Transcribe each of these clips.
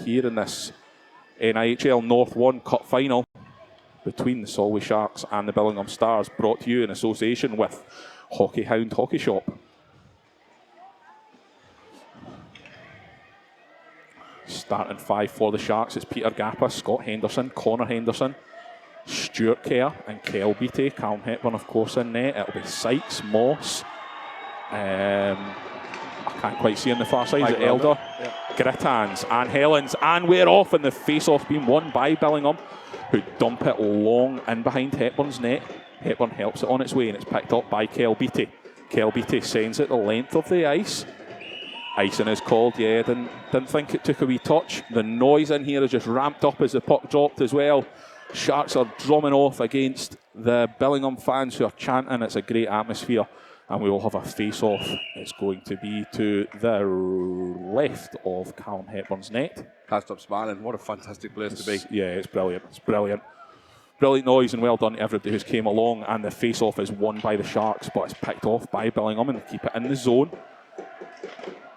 here in this NIHL North 1 Cup final between the Solway Sharks and the Billingham Stars, brought to you in association with Hound Hockey Shop. Starting 5 for the Sharks, it's Peter Gappa, Scott Henderson, Connor Henderson, Stuart Kerr and Kel Beattie. Callum Hepburn, of course, in net. It'll be Sykes, Moss. I can't quite see on the far side. Is it Elder? Yeah. Grittans and Helens. And we're off, and the face-off being won by Billingham, who dump it long in behind Hepburn's net. Hepburn helps it on its way, and it's picked up by Kel Beattie. Kel Beattie sends it the length of the ice. Icing is called, yeah, didn't think it took a wee touch. The noise in here is just ramped up as the puck dropped as well. Sharks are drumming off against the Billingham fans who are chanting. It's a great atmosphere, and we will have a face-off. It's going to be to the left of Callum Hepburn's net. Can't stop smiling. What a fantastic place to be. Yeah, it's brilliant. It's brilliant. Brilliant noise, and well done to everybody who's came along. And the face-off is won by the Sharks, but it's picked off by Billingham, and they keep it in the zone.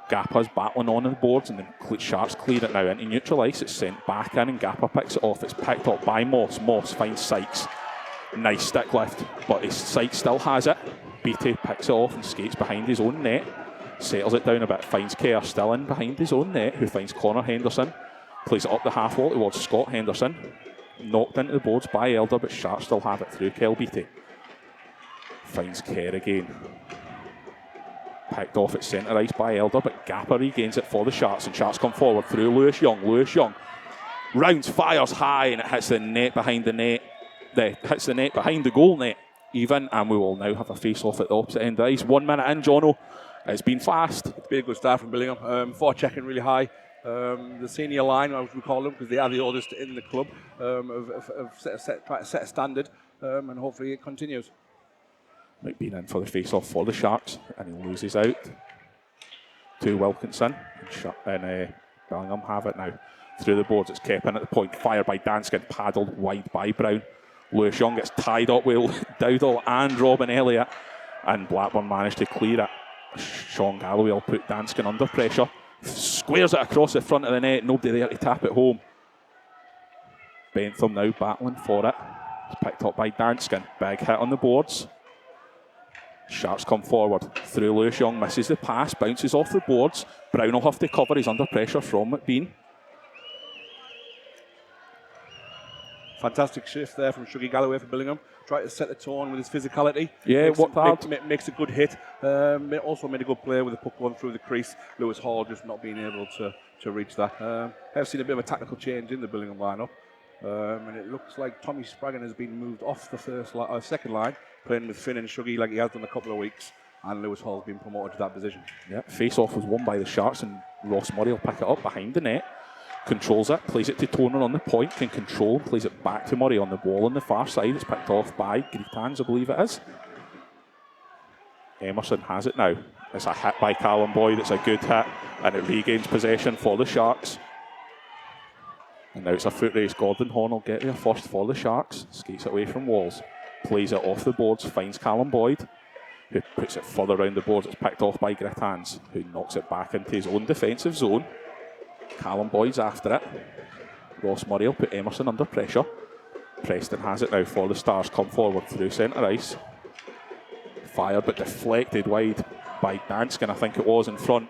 Gappa's battling on the boards, and the Sharks clear it now into neutral ice. It's sent back in, and Gappa picks it off. It's picked up by Moss. Moss finds Sykes. Nice stick lift, but Sykes still has it. Beattie picks it off and skates behind his own net. Settles it down a bit, finds Kerr still in behind his own net, who finds Connor Henderson. Plays it up the half wall towards Scott Henderson. Knocked into the boards by Elder, but Sharks still have it through Kel Beattie. Finds Kerr again. Picked off at centre ice by Elder, but Gappa regains it for the Sharks, and Sharks come forward through Lewis Young. Lewis Young rounds, fires high, and it hits the net behind the net. Hits the net behind the goal net, even, and we will now have a face-off at the opposite end of the ice. 1 minute in, Jono. It's been fast. It's been a good start from Billingham. Forechecking really high. The senior line, as we call them, because they are the oldest in the club, have set a standard, and hopefully it continues. McBean in for the face-off for the Sharks, and he loses out to Wilkinson. And Billingham have it now. Through the boards, it's kept in at the point. Fired by Danskin, paddled wide by Brown. Lewis Young gets tied up with Dowdall and Robin Elliott, and Blackburn managed to clear it. Sean Galloway will put Danskin under pressure. Squares it across the front of the net. Nobody there to tap it home. Bentham now battling for it. It's picked up by Danskin. Big hit on the boards. Sharks come forward through Lewis Young, misses the pass, bounces off the boards. Brown will have to cover, he's under pressure from McBean. Fantastic shift there from Shuggy Galloway for Billingham. Tried to set the tone with his physicality. Yeah, makes a good hit. Also made a good play with the puck going through the crease. Lewis Hall just not being able to reach that. I've seen a bit of a tactical change in the Billingham lineup. And it looks like Tommy Spraggan has been moved off the second line, playing with Finn and Shuggy like he has done a couple of weeks, and Lewis Hall's been promoted to that position. Yeah, face-off was won by the Sharks, and Ross Murray will pick it up behind the net, controls it, plays it to Toner on the point, can control, plays it back to Murray on the wall on the far side. It's picked off by Gritans, I believe it is. Emerson has it now. It's a hit by Callum Boyd, it's a good hit, and it regains possession for the Sharks. And now it's a foot race. Gordon Horn will get there first for the Sharks. Skates it away from Walls. Plays it off the boards. Finds Callum Boyd, who puts it further around the boards. It's picked off by Grittans, who knocks it back into his own defensive zone. Callum Boyd's after it. Ross Murray will put Emerson under pressure. Preston has it now for the Stars. Come forward through centre ice. Fired but deflected wide by Danskin, I think it was, in front.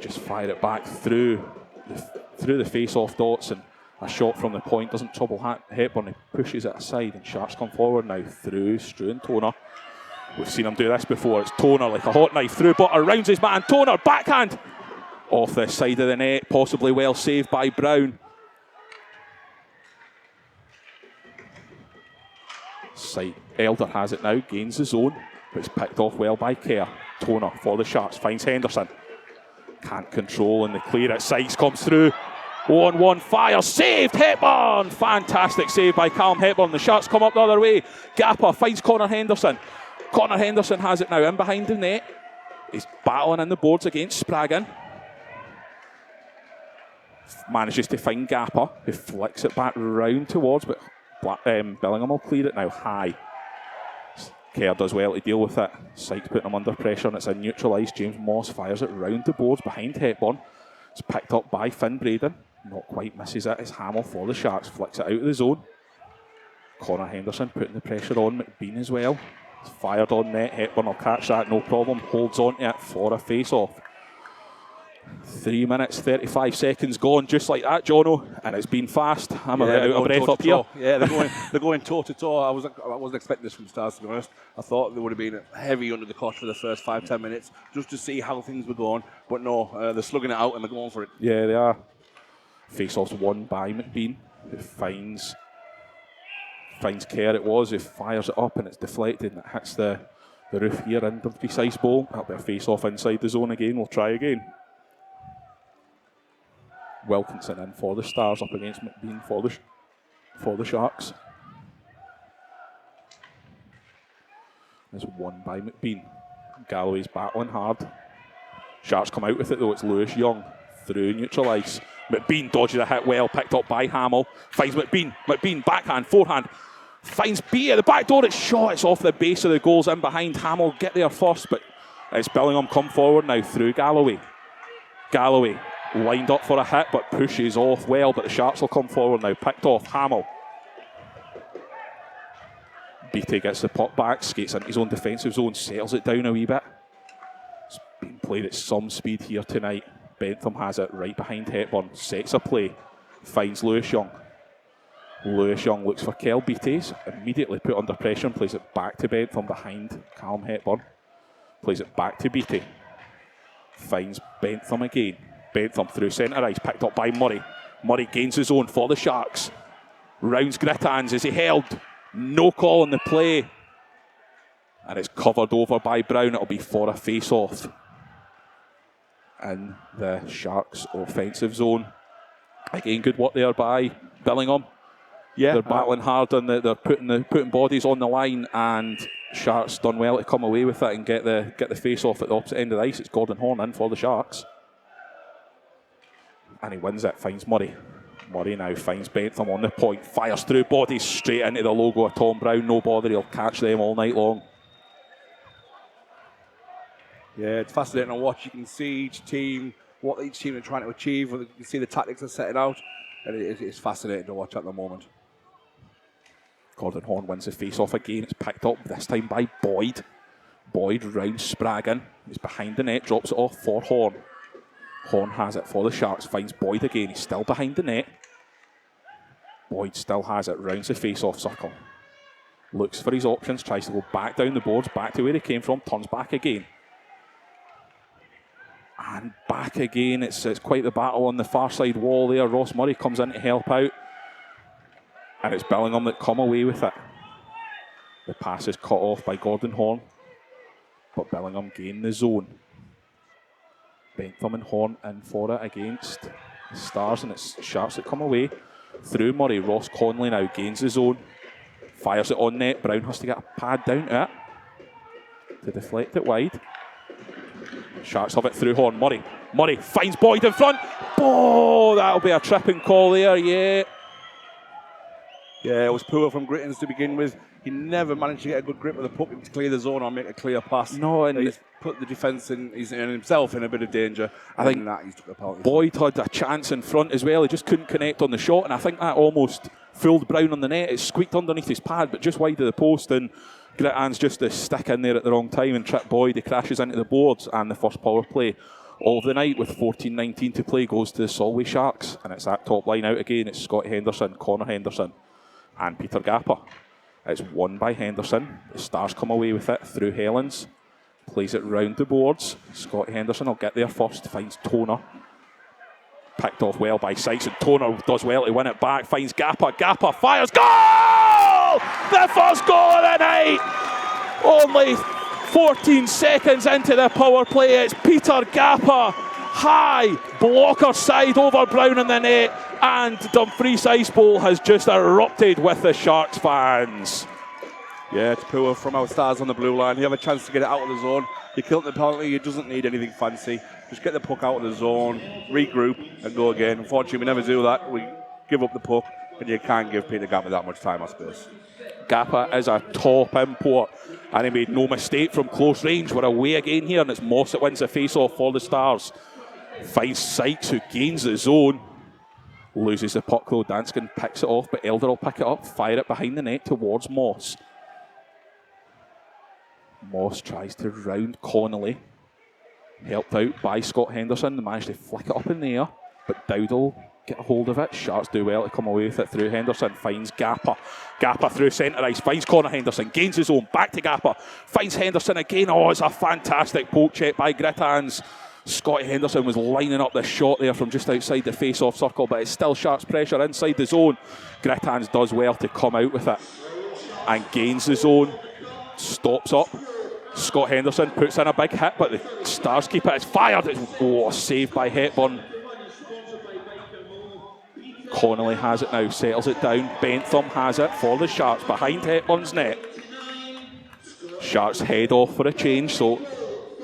Just fire it back through the face-off dots, and a shot from the point doesn't trouble Hepburn. He pushes it aside, and Sharks come forward now through Strew and Toner. We've seen him do this before. It's Toner like a hot knife through butter, rounds his man. Toner backhand off the side of the net, possibly well saved by Brown. Elder has it now, gains the zone, but it's picked off well by Kerr. Toner for the Sharks, finds Henderson. Can't control, and the clear at Sykes comes through. 1-1, fire, saved, Hepburn! Fantastic save by Callum Hepburn. The Sharks come up the other way. Gappa finds Connor Henderson. Connor Henderson has it now in behind the net. He's battling in the boards against Spraggan. Manages to find Gappa, who flicks it back round towards, but Billingham will clear it now high. Kerr does well to deal with it. Sykes putting him under pressure, and it's a neutral ice. James Moss fires it round the boards behind Hepburn. It's picked up by Finn Braden. Not quite misses it. It's Hamill for the Sharks. Flicks it out of the zone. Connor Henderson putting the pressure on McBean as well. It's fired on net. Hepburn will catch that, no problem. Holds on to it for a face-off. 3 minutes, 35 seconds gone, just like that, Jono. And it's been fast. I'm a bit out of breath up here. Yeah, they're going toe-to-toe. I wasn't expecting this from Stars, to be honest. I thought they would have been heavy under the cosh for the first 5-10 minutes, just to see how things were going. But no, they're slugging it out and they're going for it. Yeah, they are. Face-off's won by McBean, who finds Kerr who fires it up and it's deflected and it hits the roof here under the precise bowl. That'll be a face-off inside the zone again. We'll try again. Wilkinson in for the Stars, up against McBean for the Sharks. It's won by McBean. Galloway's battling hard. Sharks come out with it though. It's Lewis Young through neutral ice. McBean dodges a hit well, picked up by Hamill. Finds McBean. McBean backhand, forehand. Finds B at the back door. It's shot. It's off the base of the goals in behind. Hamill get there first, but it's Billingham come forward now through Galloway. Galloway lined up for a hit, but pushes off well. But the Sharks will come forward now. Picked off Hamill. Beattie gets the puck back, skates into his own defensive zone, settles it down a wee bit. It's been played at some speed here tonight. Bentham has it right behind Hepburn, sets a play, finds Lewis Young. Lewis Young looks for Kel Beattie's, immediately put under pressure and plays it back to Bentham behind Callum Hepburn. Plays it back to Beattie. Finds Bentham again. Bentham through centre ice, picked up by Murray. Murray gains his own for the Sharks. Rounds Grittans, is he held? No call on the play. And it's covered over by Brown. It'll be for a face-off in the Sharks' offensive zone. Again, good work there by Billingham. Yeah, they're battling hard and they're putting bodies on the line, and Sharks done well to come away with it and get the face-off at the opposite end of the ice. It's Gordon Horn in for the Sharks. And he wins it, finds Murray. Murray now finds Bentham on the point, fires through bodies straight into the logo of Tom Brown. No bother, he'll catch them all night long. Yeah, it's fascinating to watch. You can see what each team are trying to achieve. You can see the tactics they're setting out. And it's fascinating to watch at the moment. Gordon Horn wins the face-off again. It's picked up, this time by Boyd. Boyd rounds Spraggan. He's behind the net, drops it off for Horn. Horn has it for the Sharks, finds Boyd again. He's still behind the net. Boyd still has it, rounds the face-off circle. Looks for his options, tries to go back down the boards, back to where he came from, turns back again. And back again. It's quite the battle on the far side wall there. Ross Murray comes in to help out. And it's Billingham that come away with it. The pass is cut off by Gordon Horn. But Billingham gain the zone. Bentham and Horn in for it against the Stars, and it's Sharks that come away. Through Murray, Ross Conley now gains the zone. Fires it on net. Brown has to get a pad down to it to deflect it wide. Sharks have it through Horn. Murray finds Boyd in front. Oh, that'll be a tripping call there, yeah. Yeah, it was poor from Grittans to begin with. He never managed to get a good grip of the puck to clear the zone or make a clear pass. No, and he's put the defence in, he's in himself in a bit of danger. I think that he's took a penalty. Boyd had a chance in front as well. He just couldn't connect on the shot, and I think that almost fooled Brown on the net. It squeaked underneath his pad, but just wide of the post, and Grittan's just to stick in there at the wrong time and trip Boyd. He crashes into the boards, and the first power play of the night with 14:19 to play goes to the Solway Sharks, and it's that top line out again. It's Scott Henderson, Connor Henderson, and Peter Gappa. It's won by Henderson. The Stars come away with it through Helens. Plays it round the boards. Scott Henderson will get there first. Finds Toner. Picked off well by Sykes, and Toner does well to win it back. Finds Gappa. Gappa fires. Goal! The first goal of the night! Only 14 seconds into the power play. It's Peter Gappa. High blocker side over Brown in the net, and Dumfries Ice Bowl has just erupted with the Sharks fans. Yeah, it's poor from our Stars on the blue line. You have a chance to get it out of the zone. You killed the penalty. It doesn't need anything fancy. Just get the puck out of the zone, regroup, and go again. Unfortunately, we never do that. We give up the puck, and you can't give Peter Gappa that much time or space. Gappa is a top import, and he made no mistake from close range. We're away again here, and it's Moss that wins the face-off for the Stars. Finds Sykes, who gains the zone. Loses the puck though, Danskin picks it off, but Elder will pick it up, fire it behind the net towards Moss. Moss tries to round Connolly. Helped out by Scott Henderson. They managed to flick it up in the air, but Dowd will get a hold of it. Sharks do well to come away with it through Henderson. Finds Gapper. Gapper through centre ice. Finds Connor Henderson. Gains his own. Back to Gapper. Finds Henderson again. Oh, it's a fantastic poke check by Grittans. Scotty Henderson was lining up the shot there from just outside the face-off circle, but it's still Sharks pressure inside the zone. Grittans does well to come out with it and gains the zone. Stops up. Scott Henderson puts in a big hit, but the Stars keep it. It's fired. It's saved by Hepburn. Connolly has it now, settles it down. Bentham has it for the Sharks behind Hepburn's net. Sharks head off for a change, so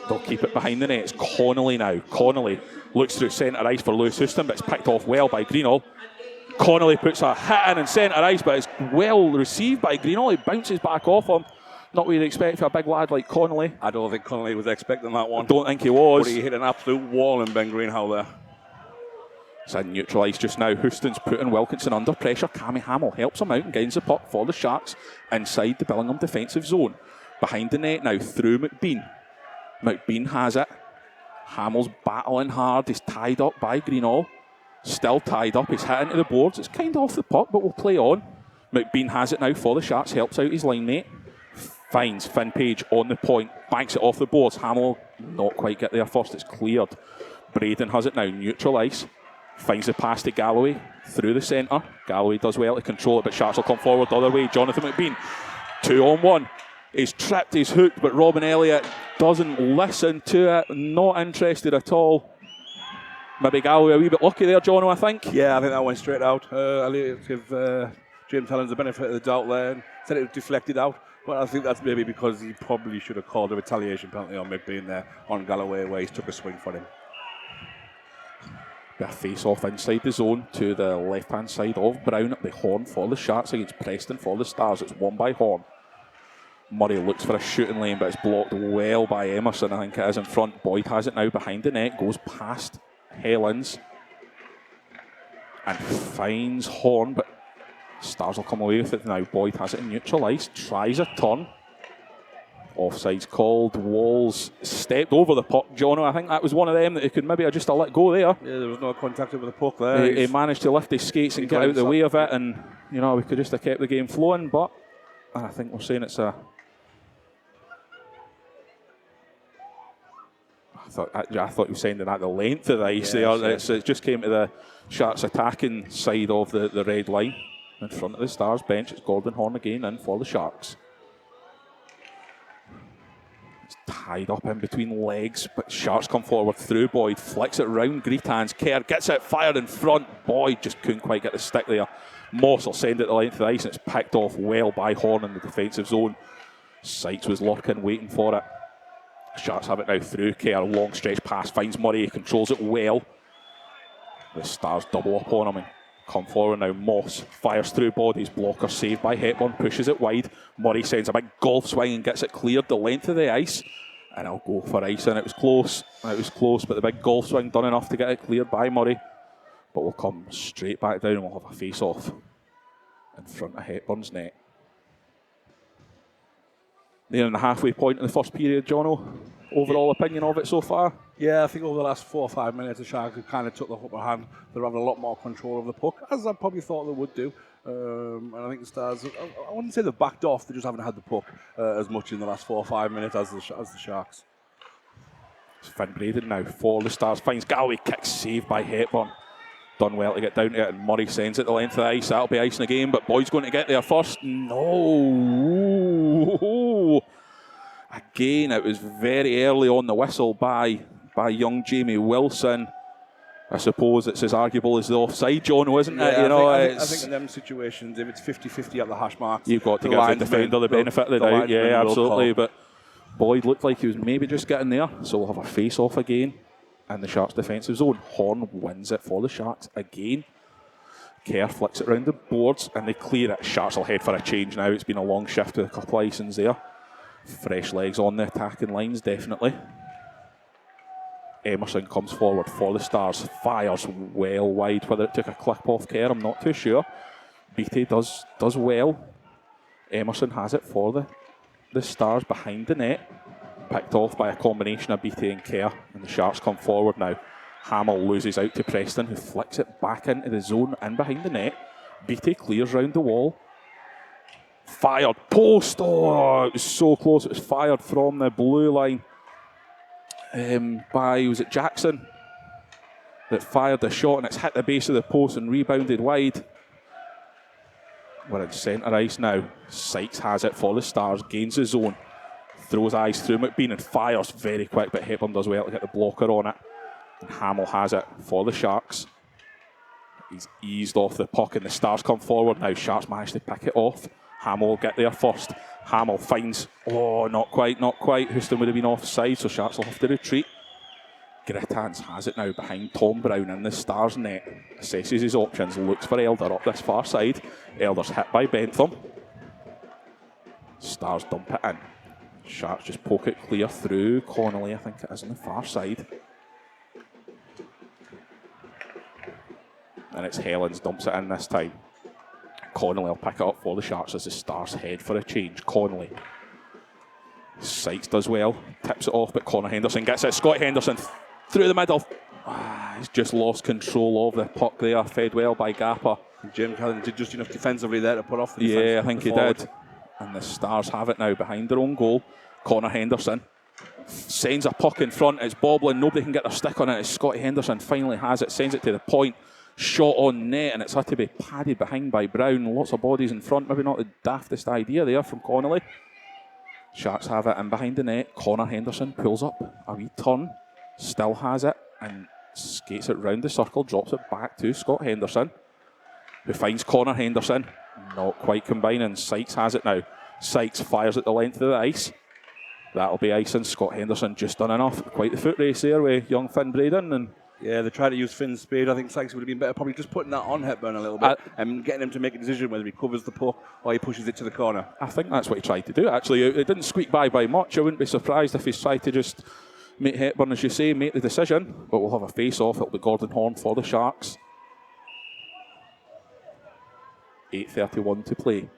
they'll keep it behind the net. It's Connolly now. Connolly looks through centre ice for Lewis Houston, but it's picked off well by Greenall. Connolly puts a hit in centre ice, but it's well received by Greenall. He bounces back off him. Not what you'd expect for a big lad like Connolly. I don't think Connolly was expecting that one. I don't think he was. But he hit an absolute wall in Ben Greenhow there. It's in neutral ice just now. Houston's putting Wilkinson under pressure. Cammy Hamill helps him out and gains the puck for the Sharks inside the Billingham defensive zone. Behind the net now through McBean. McBean has it. Hamill's battling hard. He's tied up by Greenall. Still tied up. He's hitting to the boards. It's kind of off the puck, but we'll play on. McBean has it now for the Sharks. Helps out his line mate. Finds Finn Page on the point. Banks it off the boards. Hamill not quite get there first. It's cleared. Braden has it now. Neutral ice. Finds the pass to Galloway through the centre. Galloway does well to control it, but Sharks will come forward the other way. Jonathan McBean, 2-on-1. He's tripped, he's hooked, but Robin Elliott doesn't listen to it. Not interested at all. Maybe Galloway a wee bit lucky there, Jono, I think. Yeah, I think that went straight out. I'll give James Helens the benefit of the doubt there and said it was deflected out. But I think that's maybe because he probably should have called a retaliation penalty on McBean there on Galloway, where he took a swing for him. A face-off inside the zone to the left-hand side of Brown at the Horn for the Sharks against Preston for the Stars. It's won by Horn. Murray looks for a shooting lane, but it's blocked well by Emerson. I think it is in front. Boyd has it now behind the net, goes past Helens and finds Horn, but Stars will come away with it now. Boyd has it in neutral ice, tries a turn. Offside's called. Walls stepped over the puck. Jono, I think that was one of them that he could maybe have just let go there. Yeah, there was no contact with the puck there. He managed to lift his skates and get out of the way of it, and we could just have kept the game flowing, but I think we're saying it's a... I thought you were saying that the length of the ice there. Yes. It just came to the Sharks attacking side of the red line in front of the Stars bench. It's Gordon Horn again in for the Sharks. It's tied up in between legs, but Sharks come forward through Boyd, flicks it round Greetans. Kerr gets it fired in front. Boyd just couldn't quite get the stick there. Moss will send it the length of the ice, and it's picked off well by Horn in the defensive zone. Sykes was lurking, waiting for it. Sharks have it now through Kerr. Long stretch pass, finds Murray, he controls it well. The Stars double up on him and come forward now. Moss fires through bodies. Blocker saved by Hepburn, pushes it wide. Murray sends a big golf swing and gets it cleared the length of the ice. And I'll go for ice, and it was close. But the big golf swing done enough to get it cleared by Murray. But we'll come straight back down and we'll have a face-off in front of Hepburn's net. Near in the halfway point in the first period, Jono. Overall opinion of it so far? Yeah, I think over the last 4 or 5 minutes, the Sharks have kind of took the upper hand. They're having a lot more control of the puck, as I probably thought they would do. And I think the Stars, I wouldn't say they've backed off, they just haven't had the puck as much in the last 4 or 5 minutes as the Sharks. It's Finn Braden now for the Stars. Finds Galloway, kick saved by Hepburn. Done well to get down to it, and Murray sends it the length of the ice. That'll be ice in the game, but Boyd's going to get there first. No! Again, it was very early on the whistle by young Jamie Wilson. I suppose it's as arguable as the offside, John, isn't it? I think in them situations, if it's 50-50 at the hash marks, you've got to give the defender the benefit of the doubt. Yeah, absolutely. But Boyd looked like he was maybe just getting there, so we'll have a face-off again in the Sharks' defensive zone. Horn wins it for the Sharks again. Kerr flicks it round the boards and they clear it. Sharks will head for a change now. It's been a long shift with a couple of icings there. Fresh legs on the attacking lines, definitely. Emerson comes forward for the Stars, fires well wide. Whether it took a clip off Kerr, I'm not too sure. Beattie does well. Emerson has it for the Stars behind the net. Picked off by a combination of Beattie and Kerr, and the Sharks come forward now. Hamill loses out to Preston, who flicks it back into the zone and behind the net. Beattie clears round the wall. Fired post. Oh, it was so close. It was fired from the blue line by, was it Jackson that fired the shot, and it's hit the base of the post and rebounded wide. We're in centre ice now. Sykes has it for the Stars, gains the zone, throws eyes through McBean and fires very quick, but Hepburn does well to get the blocker on it. And Hamill has it for the Sharks. He's eased off the puck and the Stars come forward now. Sharks manage to pick it off. Hamill will get there first. Hamill finds, not quite. Houston would have been offside, so Sharks will have to retreat. Grittans has it now behind Tom Brown in the Stars net. Assesses his options, looks for Elder up this far side. Elder's hit by Bentham. Stars dump it in. Sharks just poke it clear through Connolly, I think it is, on the far side. And it's Helens dumps it in this time. Connolly will pick it up for the Sharks as the Stars head for a change. Connolly. Sykes does well, tips it off, but Connor Henderson gets it. Scott Henderson through the middle. He's just lost control of the puck there, fed well by Gapper. Jim Callan did just enough defensively there to put off the defence. Yeah, I think he did. And the Stars have it now behind their own goal. Connor Henderson sends a puck in front. It's bobbling. Nobody can get their stick on it. It's Scotty Henderson finally has it. Sends it to the point. Shot on net, and it's had to be padded behind by Brown. Lots of bodies in front. Maybe not the daftest idea there from Connolly. Sharks have it in behind the net. Connor Henderson pulls up a wee turn. Still has it and skates it round the circle. Drops it back to Scott Henderson, who finds Connor Henderson. Not quite combining. Sykes has it now. Sykes fires at the length of the ice. That'll be icing. Scott Henderson just done enough. Quite the foot race there with young Finn Braden. And yeah, they tried to use Finn's speed. I think Sykes would have been better probably just putting that on Hepburn a little bit and getting him to make a decision whether he covers the puck or he pushes it to the corner. I think that's what he tried to do, actually. It didn't squeak by much. I wouldn't be surprised if he's tried to just make Hepburn, as you say, make the decision. But we'll have a face-off. It'll be Gordon Horn for the Sharks. 8:31 to play.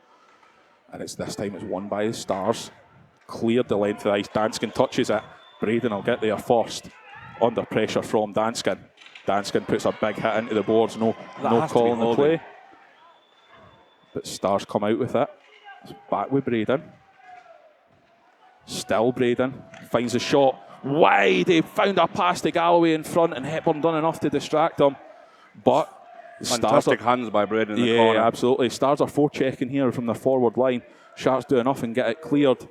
And it's this time it's won by the Stars. Cleared the length of the ice. Danskin touches it. Braden will get there first. Under pressure from Danskin. Danskin puts a big hit into the boards. No call on the play. But Stars come out with it. It's back with Braden. Still Braden. Finds a shot. Wide. He found a pass to Galloway in front, and Hepburn done enough to distract him. But fantastic hands by Braden in the corner. Yeah, absolutely. Stars are forechecking here from the forward line. Sharks do enough and get it cleared.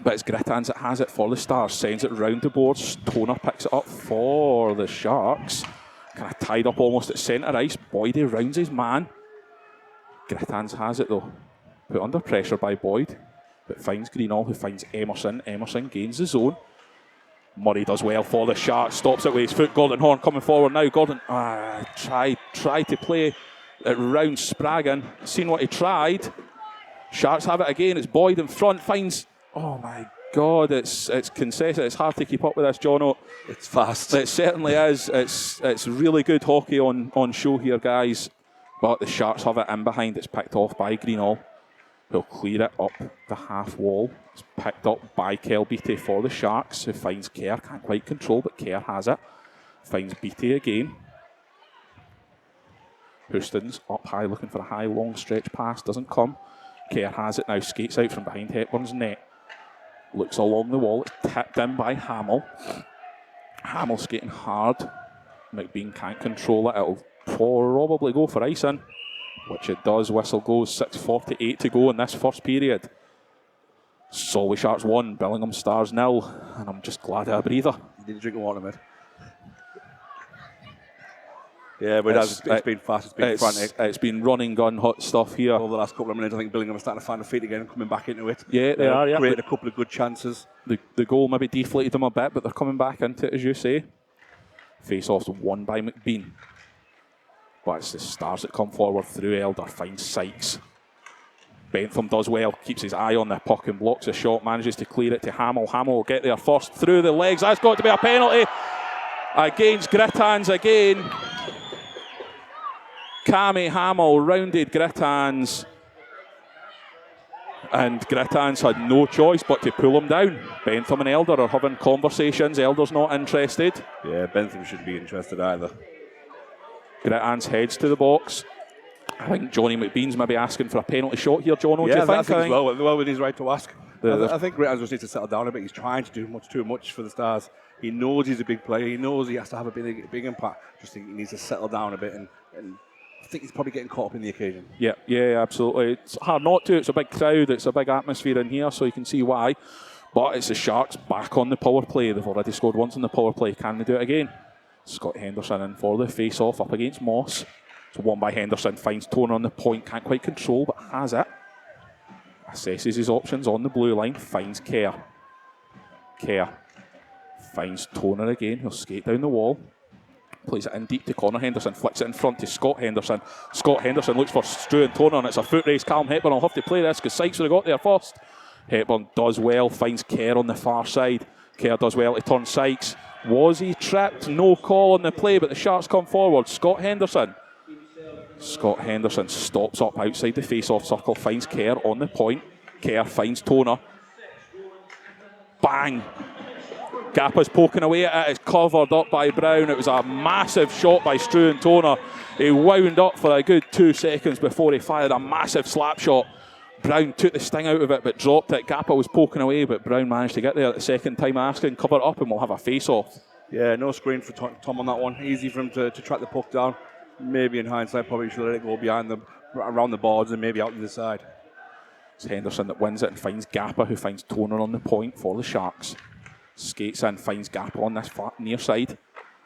But it's Grittans that has it for the Stars. Sends it round the boards. Toner picks it up for the Sharks. Kind of tied up almost at centre ice. Boydie rounds his man. Grittans has it though. Put under pressure by Boyd. But finds Greenall, who finds Emerson. Emerson gains the zone. Murray does well for the Sharks. Stops it with his foot. Gordon Horn coming forward now. Gordon tried to play it round Spraggan. Seen what he tried. Sharks have it again. It's Boyd in front. Finds... Oh my God, it's concessive. It's hard to keep up with this, Jono. It's fast. It certainly is. It's really good hockey on show here, guys. But the Sharks have it in behind. It's picked off by Greenall. He'll clear it up the half wall. It's picked up by Kel Beattie for the Sharks, who finds Kerr. Can't quite control, but Kerr has it. Finds Beattie again. Houston's up high, looking for a high, long stretch pass. Doesn't come. Kerr has it now. Skates out from behind Hepburn's net. Looks along the wall. It's tipped in by Hamill. Hamill skating hard. McBean can't control it. It'll probably go for icing, which it does. Whistle goes. 6:48 to go in this first period. Solway Sharks 1, Billingham Stars 0. And I'm just glad I had a breather. You didn't drink water, mate. Yeah, but it's been fast, it's been frantic. It's been running gun hot stuff here. Over the last couple of minutes, I think Billingham are starting to find their feet again and coming back into it. Yeah, they are, yeah. Created a couple of good chances. The goal maybe deflated them a bit, but they're coming back into it, as you say. Face-off's won by McBean. But it's the Stars that come forward through Elder, finds Sykes. Bentham does well, keeps his eye on the puck and blocks the shot, manages to clear it to Hamill. Hamill will get there first through the legs. That's got to be a penalty against Grittans again. Cammy Hamill rounded Grittans, and Grittans had no choice but to pull him down. Bentham and Elder are having conversations. Elder's not interested. Yeah, Bentham shouldn't be interested either. Grittans heads to the box. I think Johnny McBean's maybe asking for a penalty shot here, John. What do you think? I think as well within his right to ask. I think Grittans just needs to settle down a bit. He's trying to do too much for the Stars. He knows he's a big player. He knows he has to have a big impact. Just think he needs to settle down a bit, and I think he's probably getting caught up in the occasion. Yeah, absolutely. It's hard not to. It's a big crowd. It's a big atmosphere in here, so you can see why. But it's the Sharks back on the power play. They've already scored once on the power play. Can they do it again? Scott Henderson in for the face-off up against Moss. It's won by Henderson. Finds Toner on the point. Can't quite control, but has it. Assesses his options on the blue line. Finds Kerr. Kerr finds Toner again. He'll skate down the wall. Plays it in deep to Connor Henderson. Flicks it in front to Scott Henderson. Scott Henderson looks for Strew and Toner, and it's a foot race. Callum Hepburn will have to play this because Sykes would have got there first. Hepburn does well. Finds Kerr on the far side. Kerr does well to turn Sykes. Was he tripped? No call on the play, but the Sharks come forward. Scott Henderson stops up outside the face-off circle, finds Kerr on the point. Kerr finds Toner. Bang! Gappa's poking away at it. It's covered up by Brown. It was a massive shot by Strew and Toner. He wound up for a good 2 seconds before he fired a massive slap shot. Brown took the sting out of it but dropped it. Gappa was poking away, but Brown managed to get there at the second time asking, cover it up, and we'll have a face-off. Yeah, no screen for Tom on that one. Easy for him to track the puck down. Maybe in hindsight, probably should let it go around the boards and maybe out to the side. It's Henderson that wins it and finds Gappa, who finds Toner on the point for the Sharks. Skates in, finds Gappa on this near side.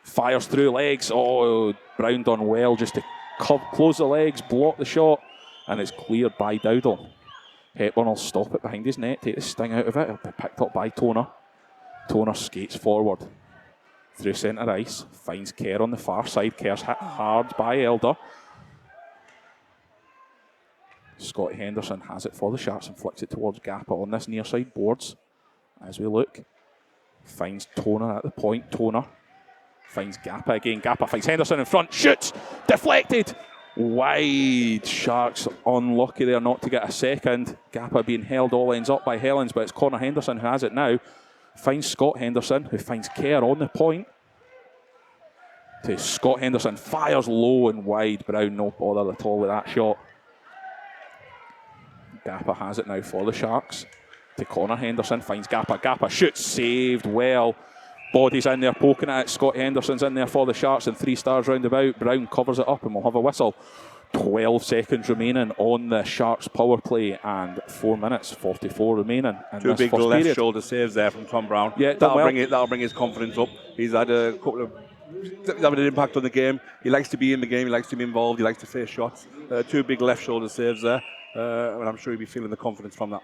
Fires through legs. Oh, Brown done well just to close the legs, block the shot, and it's cleared by Dowdle. Hepburn will stop it behind his net, take the sting out of it. It'll be picked up by Toner. Toner skates forward through centre ice, finds Kerr on the far side. Kerr's hit hard by Elder. Scott Henderson has it for the Sharks and flicks it towards Gappa on this near side boards. As we look, finds Toner at the point. Toner finds Gappa again. Gappa finds Henderson in front, shoots, deflected, wide. Sharks unlucky there not to get a second. Gappa being held all ends up by Helens, but it's Connor Henderson who has it now. Finds Scott Henderson, who finds Kerr on the point. To Scott Henderson, fires low and wide. Brown no bother at all with that shot. Gappa has it now for the Sharks. To Connor Henderson, finds Gappa. Gappa shoots, saved well. Body's in there poking at it. Scott Henderson's in there for the Sharks and 3 stars roundabout. Brown covers it up and we'll have a whistle. 12 seconds remaining on the Sharks power play and 4 minutes 44 remaining. Two big left shoulder saves there from Tom Brown. Yeah, that'll bring his confidence up. He's had a couple of having an impact on the game. He likes to be in the game. He likes to be involved. He likes to face shots. 2 big left shoulder saves there, and I'm sure he'll be feeling the confidence from that.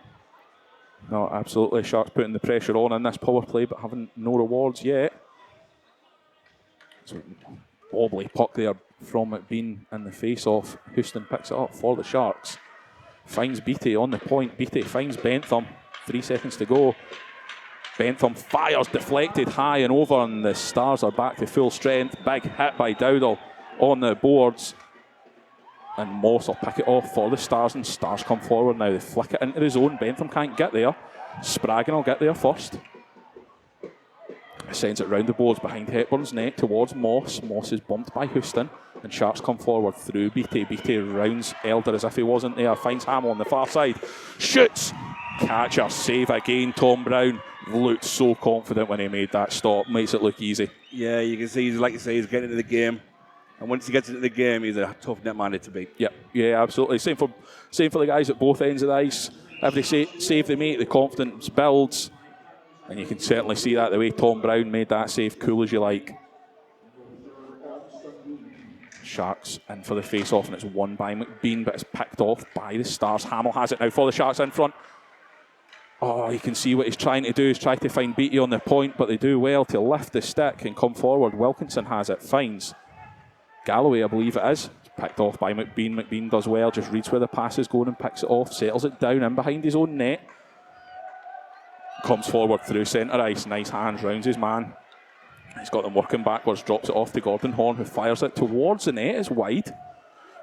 No, absolutely. Sharks putting the pressure on in this power play, but having no rewards yet. So, wobbly puck there from McBean in the face-off. Houston picks it up for the Sharks. Finds Beattie on the point. Beattie finds Bentham. 3 seconds to go. Bentham fires, deflected high and over, and the Stars are back to full strength. Big hit by Dowdle on the boards. And Moss will pick it off for the Stars, and Stars come forward now. They flick it into the zone. Bentham can't get there. Spraggan will get there first. Sends it round the boards behind Hepburn's net towards Moss. Moss is bumped by Houston, and Sharks come forward through Beattie. Beattie rounds Elder as if he wasn't there. Finds Hamill on the far side. Shoots! Catcher, save again. Tom Brown looked so confident when he made that stop. Makes it look easy. Yeah, you can see, like you say, he's getting into the game. And once he gets into the game, he's a tough netminder to beat. Yeah, absolutely. Same for the guys at both ends of the ice. Every save they make, the confidence builds. And you can certainly see that the way Tom Brown made that save, cool as you like. Sharks in for the face-off, and it's won by McBean, but it's picked off by the Stars. Hamill has it now for the Sharks in front. Oh, you can see what he's trying to do. He's trying to find Beattie on the point, but they do well to lift the stick and come forward. Wilkinson has it, finds Galloway, I believe it is. Picked off by McBean. McBean does well, just reads where the pass is going and picks it off, settles it down in behind his own net. Comes forward through centre ice, nice hands, rounds his man. He's got them working backwards, drops it off to Gordon Horn, who fires it towards the net, it's wide.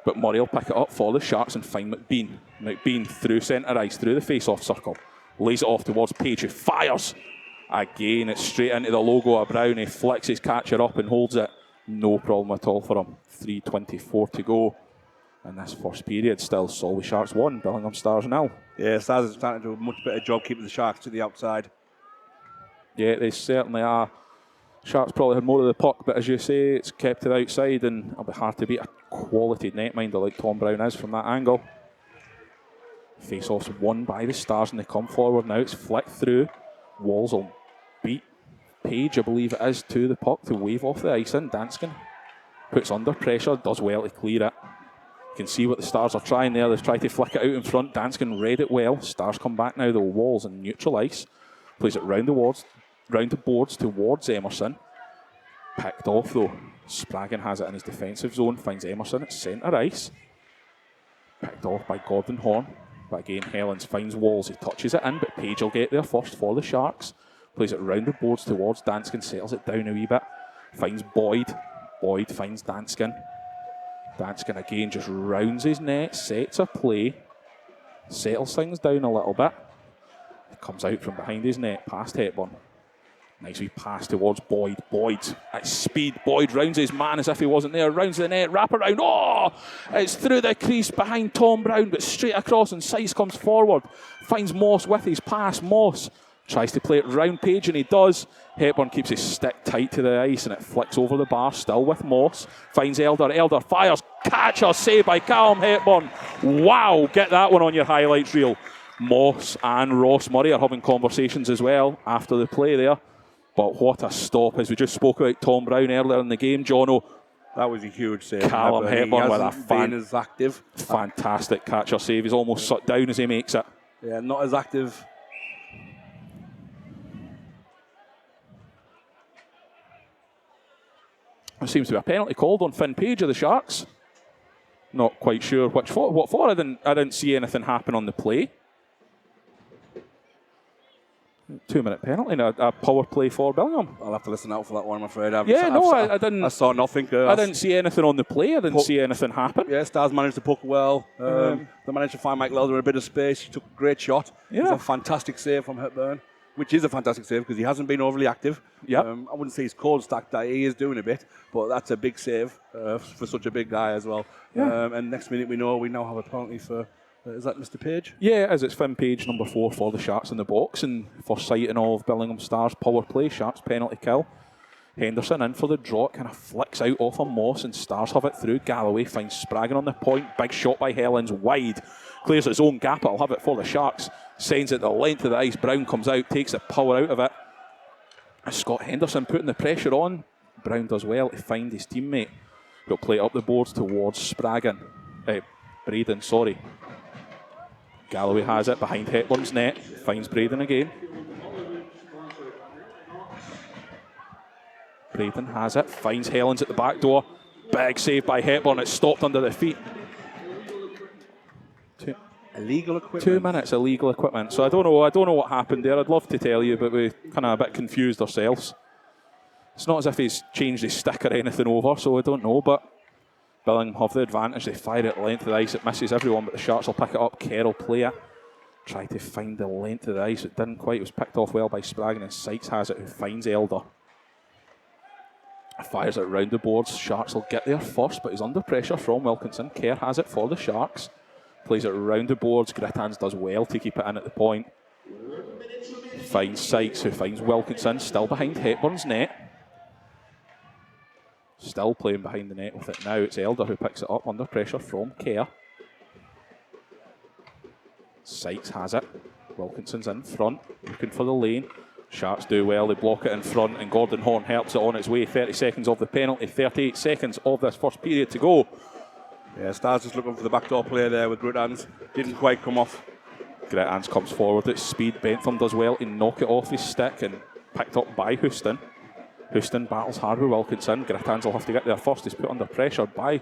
But Murray will pick it up for the Sharks and find McBean. McBean through centre ice, through the face-off circle. Lays it off towards Page, who fires. Again, it's straight into the logo of Brown. He flicks his catcher up and holds it. No problem at all for him. 3:24 to go. And this first period, still Solway Sharks 1, Billingham Stars 0. Yeah, Stars are starting to do a much better job keeping the Sharks to the outside. Yeah, they certainly are. Sharks probably had more of the puck, but as you say, it's kept to the outside, and it'll be hard to beat a quality netminder like Tom Brown is from that angle. Face-off's won by the Stars, and they come forward now. It's flicked through. Walls will beat Page, I believe it is, to the puck to wave off the ice in. Danskin puts under pressure, does well to clear it. You can see what the Stars are trying there. They've tried to flick it out in front. Danskin read it well. Stars come back now, though. Walls in neutral ice. Plays it round the boards towards Emerson. Picked off, though. Spraggan has it in his defensive zone. Finds Emerson at centre ice. Picked off by Gordon Horn. But again, Helens finds Walls. He touches it in, but Page will get there first for the Sharks. Plays it round the boards towards Danskin. Settles it down a wee bit. Finds Boyd. Boyd finds Danskin. Danskin again just rounds his net. Sets a play. Settles things down a little bit. It comes out from behind his net. Past Hepburn. Nice wee pass towards Boyd. Boyd at speed. Boyd rounds his man as if he wasn't there. Rounds the net. Wrap around. Oh! It's through the crease behind Tom Brown, but straight across, and Sykes comes forward. Finds Moss with his pass. Moss tries to play it round Page, and he does. Hepburn keeps his stick tight to the ice, and it flicks over the bar, still with Moss. Finds Elder. Elder fires. Catcher save by Callum Hepburn. Wow! Get that one on your highlights reel. Moss and Ross Murray are having conversations as well after the play there. But what a stop, as we just spoke about Tom Brown earlier in the game, Jono. That was a huge save. Callum Hepburn with a as active. Fantastic catcher save. He's almost shut down as he makes it. Yeah, not as active. There seems to be a penalty called on Finn Page of the Sharks. Not quite sure what for. I didn't see anything happen on the play. 2-minute penalty and a power play for Billingham. I'll have to listen out for that one, I'm afraid. I didn't. I saw nothing. I didn't see anything on the play. I didn't see anything happen. Yeah, Stars managed to puck well. They managed to find Michael Elder in a bit of space. He took a great shot. Yeah. It was a fantastic save from Hepburn, which is a fantastic save because he hasn't been overly active. Yeah. I wouldn't say he's cold stacked. He is doing a bit, but that's a big save for such a big guy as well. Yeah. And next minute we now have a penalty for. Is that Mr. Page? Yeah, as it's Finn Page, number 4 for the Sharks in the box, and for sighting of Billingham Stars power play, Sharks penalty kill. Henderson in for the draw, kind of flicks out off of Moss, and Stars have it through. Galloway finds Spraggan on the point, big shot by Helens, wide, clears his own gap, it'll have it for the Sharks, sends it the length of the ice, Brown comes out, takes the power out of it. Scott Henderson putting the pressure on, Brown does well to find his teammate. He'll play it up the boards towards Spraggan, Braden, sorry. Galloway has it behind Hepburn's net, finds Braden again. Braden has it, finds Helens at the back door. Big save by Hepburn, it's stopped under the feet. Illegal equipment. 2 minutes illegal equipment. So I don't know what happened there. I'd love to tell you, but we kind of a bit confused ourselves. It's not as if he's changed his stick or anything over, so I don't know, but Billingham have the advantage. They fire it length of the ice. It misses everyone, but the Sharks will pick it up. Kerr will play it. Try to find the length of the ice. It didn't quite. It was picked off well by Spraggan, and Sykes has it, who finds Elder. Fires it round the boards. Sharks will get there first, but he's under pressure from Wilkinson. Kerr has it for the Sharks. Plays it round the boards. Grittans does well to keep it in at the point. Finds Sykes, who finds Wilkinson. Still behind Hepburn's net. Still playing behind the net with it now. It's Elder who picks it up under pressure from Kerr. Sykes has it. Wilkinson's in front, looking for the lane. Sharks do well, they block it in front, and Gordon Horn helps it on its way. 30 seconds of the penalty, 38 seconds of this first period to go. Yeah, Stars just looking for the backdoor play there with Grittans. Didn't quite come off. Grittans comes forward at speed. Bentham does well to knock it off his stick, and picked up by Houston. Houston battles hard with Wilkinson. Grittans will have to get there first. He's put under pressure by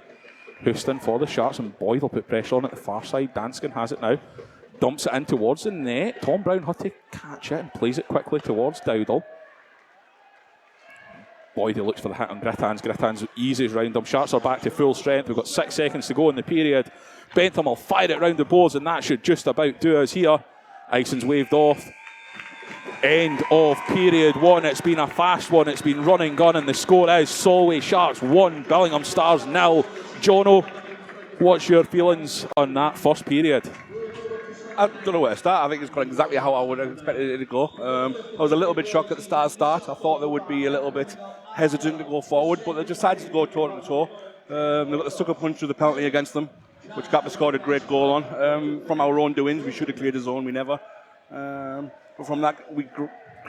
Houston for the Sharks, and Boyd will put pressure on at the far side. Danskin has it now. Dumps it in towards the net. Tom Brown had to catch it and plays it quickly towards Dowdall. Boyd looks for the hit on Grittans. Grittans eases round him. Sharks are back to full strength. We've got 6 seconds to go in the period. Bentham will fire it round the boards, and that should just about do us here. Ison's waved off. End of period 1. It's been a fast one. It's been run and gun, and the score is Solway Sharks 1, Billingham Stars 0. Jono, what's your feelings on that first period? I don't know where to start. I think it's gone exactly how I would have expected it to go. I was a little bit shocked at the Stars' start. I thought they would be a little bit hesitant to go forward, but they decided to go toe-to-toe. They got the sucker punch with the penalty against them, which Gappa scored a great goal on. From our own doings, we should have cleared the zone. We never. But from that, we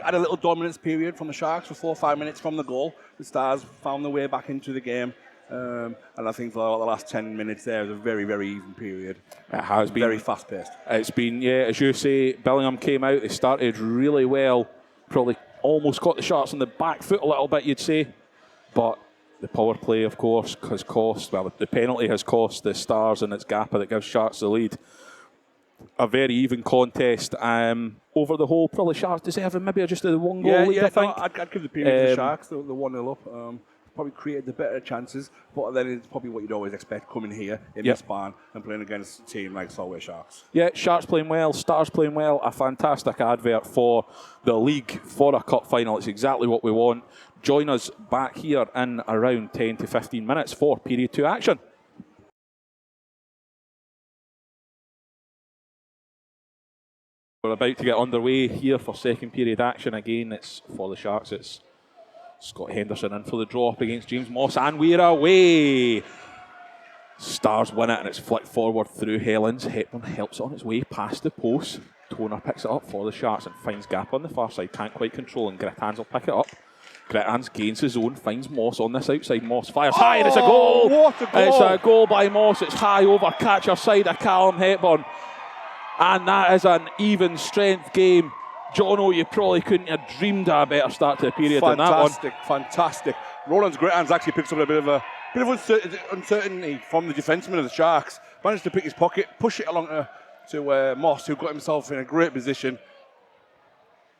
had a little dominance period from the Sharks for 4 or 5 minutes from the goal. The Stars found their way back into the game. And I think for the last 10 minutes there was a very, very even period. It has been. Very fast-paced. It's been, yeah, as you say, Billingham came out. They started really well. Probably almost caught the Sharks on the back foot a little bit, you'd say. But the power play, of course, has cost, well, the penalty has cost the Stars, and it's Gappa that gives Sharks the lead. A very even contest. Over the whole, probably Sharks deserving maybe just a one goal lead, I think. No, I'd give the period to the Sharks, the 1-0 up. Probably created the better chances, but then it's probably what you'd always expect coming here in this barn and playing against a team like Solway Sharks. Yeah, Sharks playing well, Stars playing well. A fantastic advert for the league, for a cup final. It's exactly what we want. Join us back here in around 10 to 15 minutes for period 2 action. We're about to get underway here for second period action. Again, it's for the Sharks. It's Scott Henderson in for the draw up against James Moss, and we're away. Stars win it, and it's flicked forward through Helens. Hepburn helps it on its way past the post. Toner picks it up for the Sharks and finds Gap on the far side. Can't quite control, and Grittans will pick it up. Grittans gains his own, finds Moss on this outside. Moss fires high, and it's a goal. What a goal! It's a goal by Moss. It's high over catcher side of Callum Hepburn. And that is an even strength game. Jono, you probably couldn't have dreamed of a better start to the period than that one. Fantastic. Roland's Grittans actually picks up a bit of uncertainty from the defenseman of the Sharks. Managed to pick his pocket, push it along to Moss, who got himself in a great position.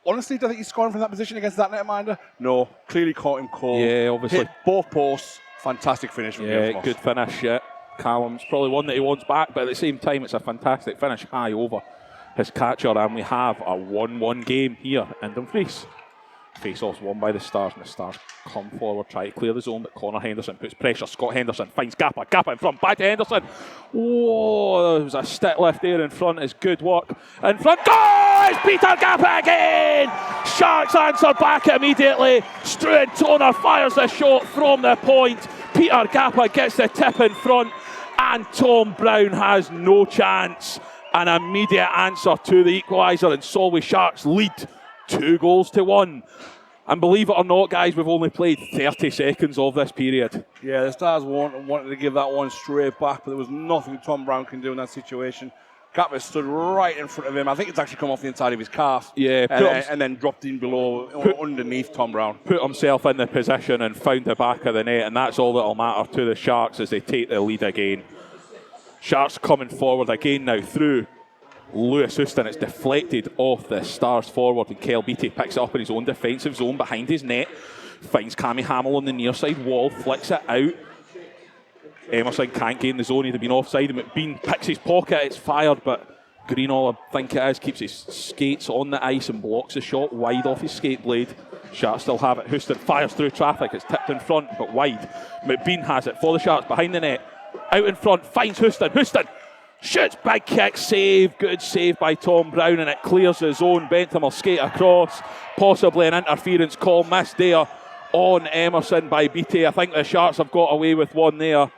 Honestly, do I think he's scoring from that position against that netminder? No, clearly caught him cold. Yeah, obviously. Hit both posts. Fantastic finish from James Moss. Good finish, yeah. Callum's probably one that he wants back, but at the same time, it's a fantastic finish high over his catcher, and we have a 1-1 game here in Dumfries. Face-off's won by the Stars, and the Stars come forward, try to clear the zone, but Connor Henderson puts pressure. Scott Henderson finds Gappa. Gappa in front, back to Henderson. Whoa, there was a stick left there in front. It's good work. In front, goal! It's Peter Gappa again! Sharks answer back immediately. Struan Toner fires the shot from the point. Peter Gappa gets the tip in front, and Tom Brown has no chance. An immediate answer to the equaliser, and Solway Sharks lead 2-1. And believe it or not, guys, we've only played 30 seconds of this period. Yeah, the Stars wanted to give that one straight back, but there was nothing Tom Brown can do in that situation. Gappa stood right in front of him. I think it's actually come off the inside of his calf. Yeah, and then dropped in below, underneath Tom Brown. Put himself in the position and found the back of the net, and that's all that'll matter to the Sharks as they take the lead again. Sharks coming forward again now through Lewis Houston. It's deflected off the Stars forward, and Kel Beattie picks it up in his own defensive zone behind his net. Finds Cammy Hamill on the near side wall, flicks it out. Emerson can't gain the zone, he'd have been offside. McBean picks his pocket, it's fired, but Greenall, I think it is, keeps his skates on the ice and blocks the shot wide off his skate blade. Sharks still have it. Houston fires through traffic, it's tipped in front, but wide. McBean has it for the Sharks behind the net. Out in front, finds Houston. Houston shoots, big kick, save. Good save by Tom Brown, and it clears the zone. Bentham will skate across. Possibly an interference call missed there on Emerson by Beattie. I think the Sharks have got away with one there.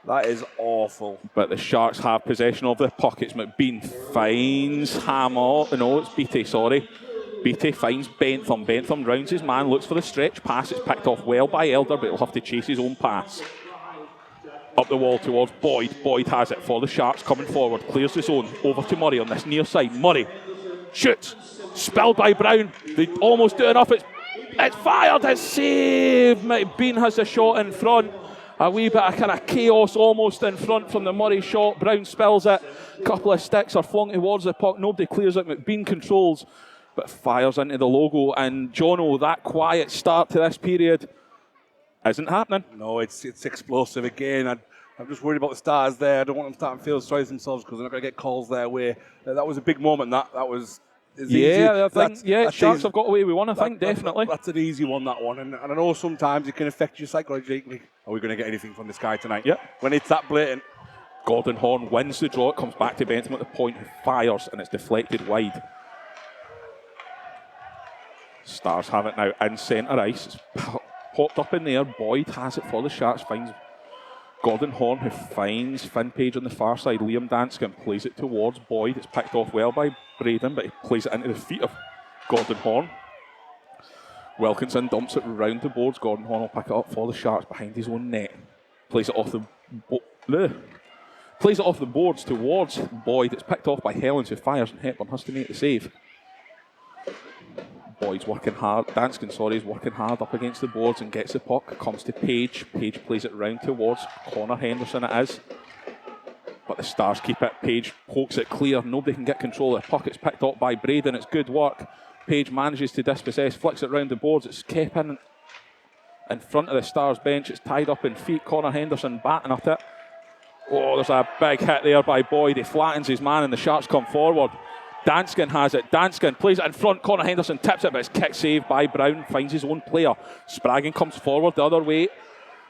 That is awful. But the Sharks have possession of the puck. It's McBean finds Hamill. No, it's Beattie, sorry. Beattie finds Bentham. Bentham rounds his man, looks for the stretch pass. It's picked off well by Elder, but he'll have to chase his own pass. Up the wall towards Boyd. Boyd has it for the Sharks coming forward. Clears the zone. Over to Murray on this near side. Murray shoots. Spilled by Brown. They almost do enough. It's fired. It's saved. McBean has the shot in front. A wee bit of kind of chaos almost in front from the Murray shot. Brown spills it. A couple of sticks are flung towards the puck. Nobody clears it. McBean controls, but fires into the logo. And Jono, that quiet start to this period isn't happening. No, it's explosive again. I'm just worried about the Stars there. I don't want them starting to feel sorry for themselves because they're not going to get calls their way. That was a big moment. That was. Sharks have got away with one, I think, definitely. That's an easy one, that one. And I know sometimes it can affect you psychologically. Are we going to get anything from this guy tonight? Yeah. When it's that blatant. Gordon Horn wins the draw. It comes back to Bentham at the point. He fires, and it's deflected wide. Stars have it now in centre ice. It's popped up in there. Boyd has it for the Sharks. Finds Gordon Horn, who finds Finn Page on the far side. Liam Danskin plays it towards Boyd. It's picked off well by Braden, but he plays it into the feet of Gordon Horn. Wilkinson dumps it round the boards. Gordon Horn will pick it up for the Sharks behind his own net. Plays it off the boards towards Boyd. It's picked off by Helens, who fires, and Hepburn has to make the save. Boyd's working hard. Danskin, is working hard up against the boards and gets the puck. Comes to Page. Page plays it round towards Connor Henderson. It is, but the Stars keep it. Page pokes it clear. Nobody can get control of the puck. It's picked up by Braden. It's good work. Page manages to dispossess. Flicks it round the boards. It's kept in front of the Stars bench. It's tied up in feet. Connor Henderson batting at it. Oh, there's a big hit there by Boyd. He flattens his man, and the Sharks come forward. Danskin has it. Danskin plays it in front. Connor Henderson tips it, but it's kick saved by Brown. Finds his own player. Spraggan comes forward the other way.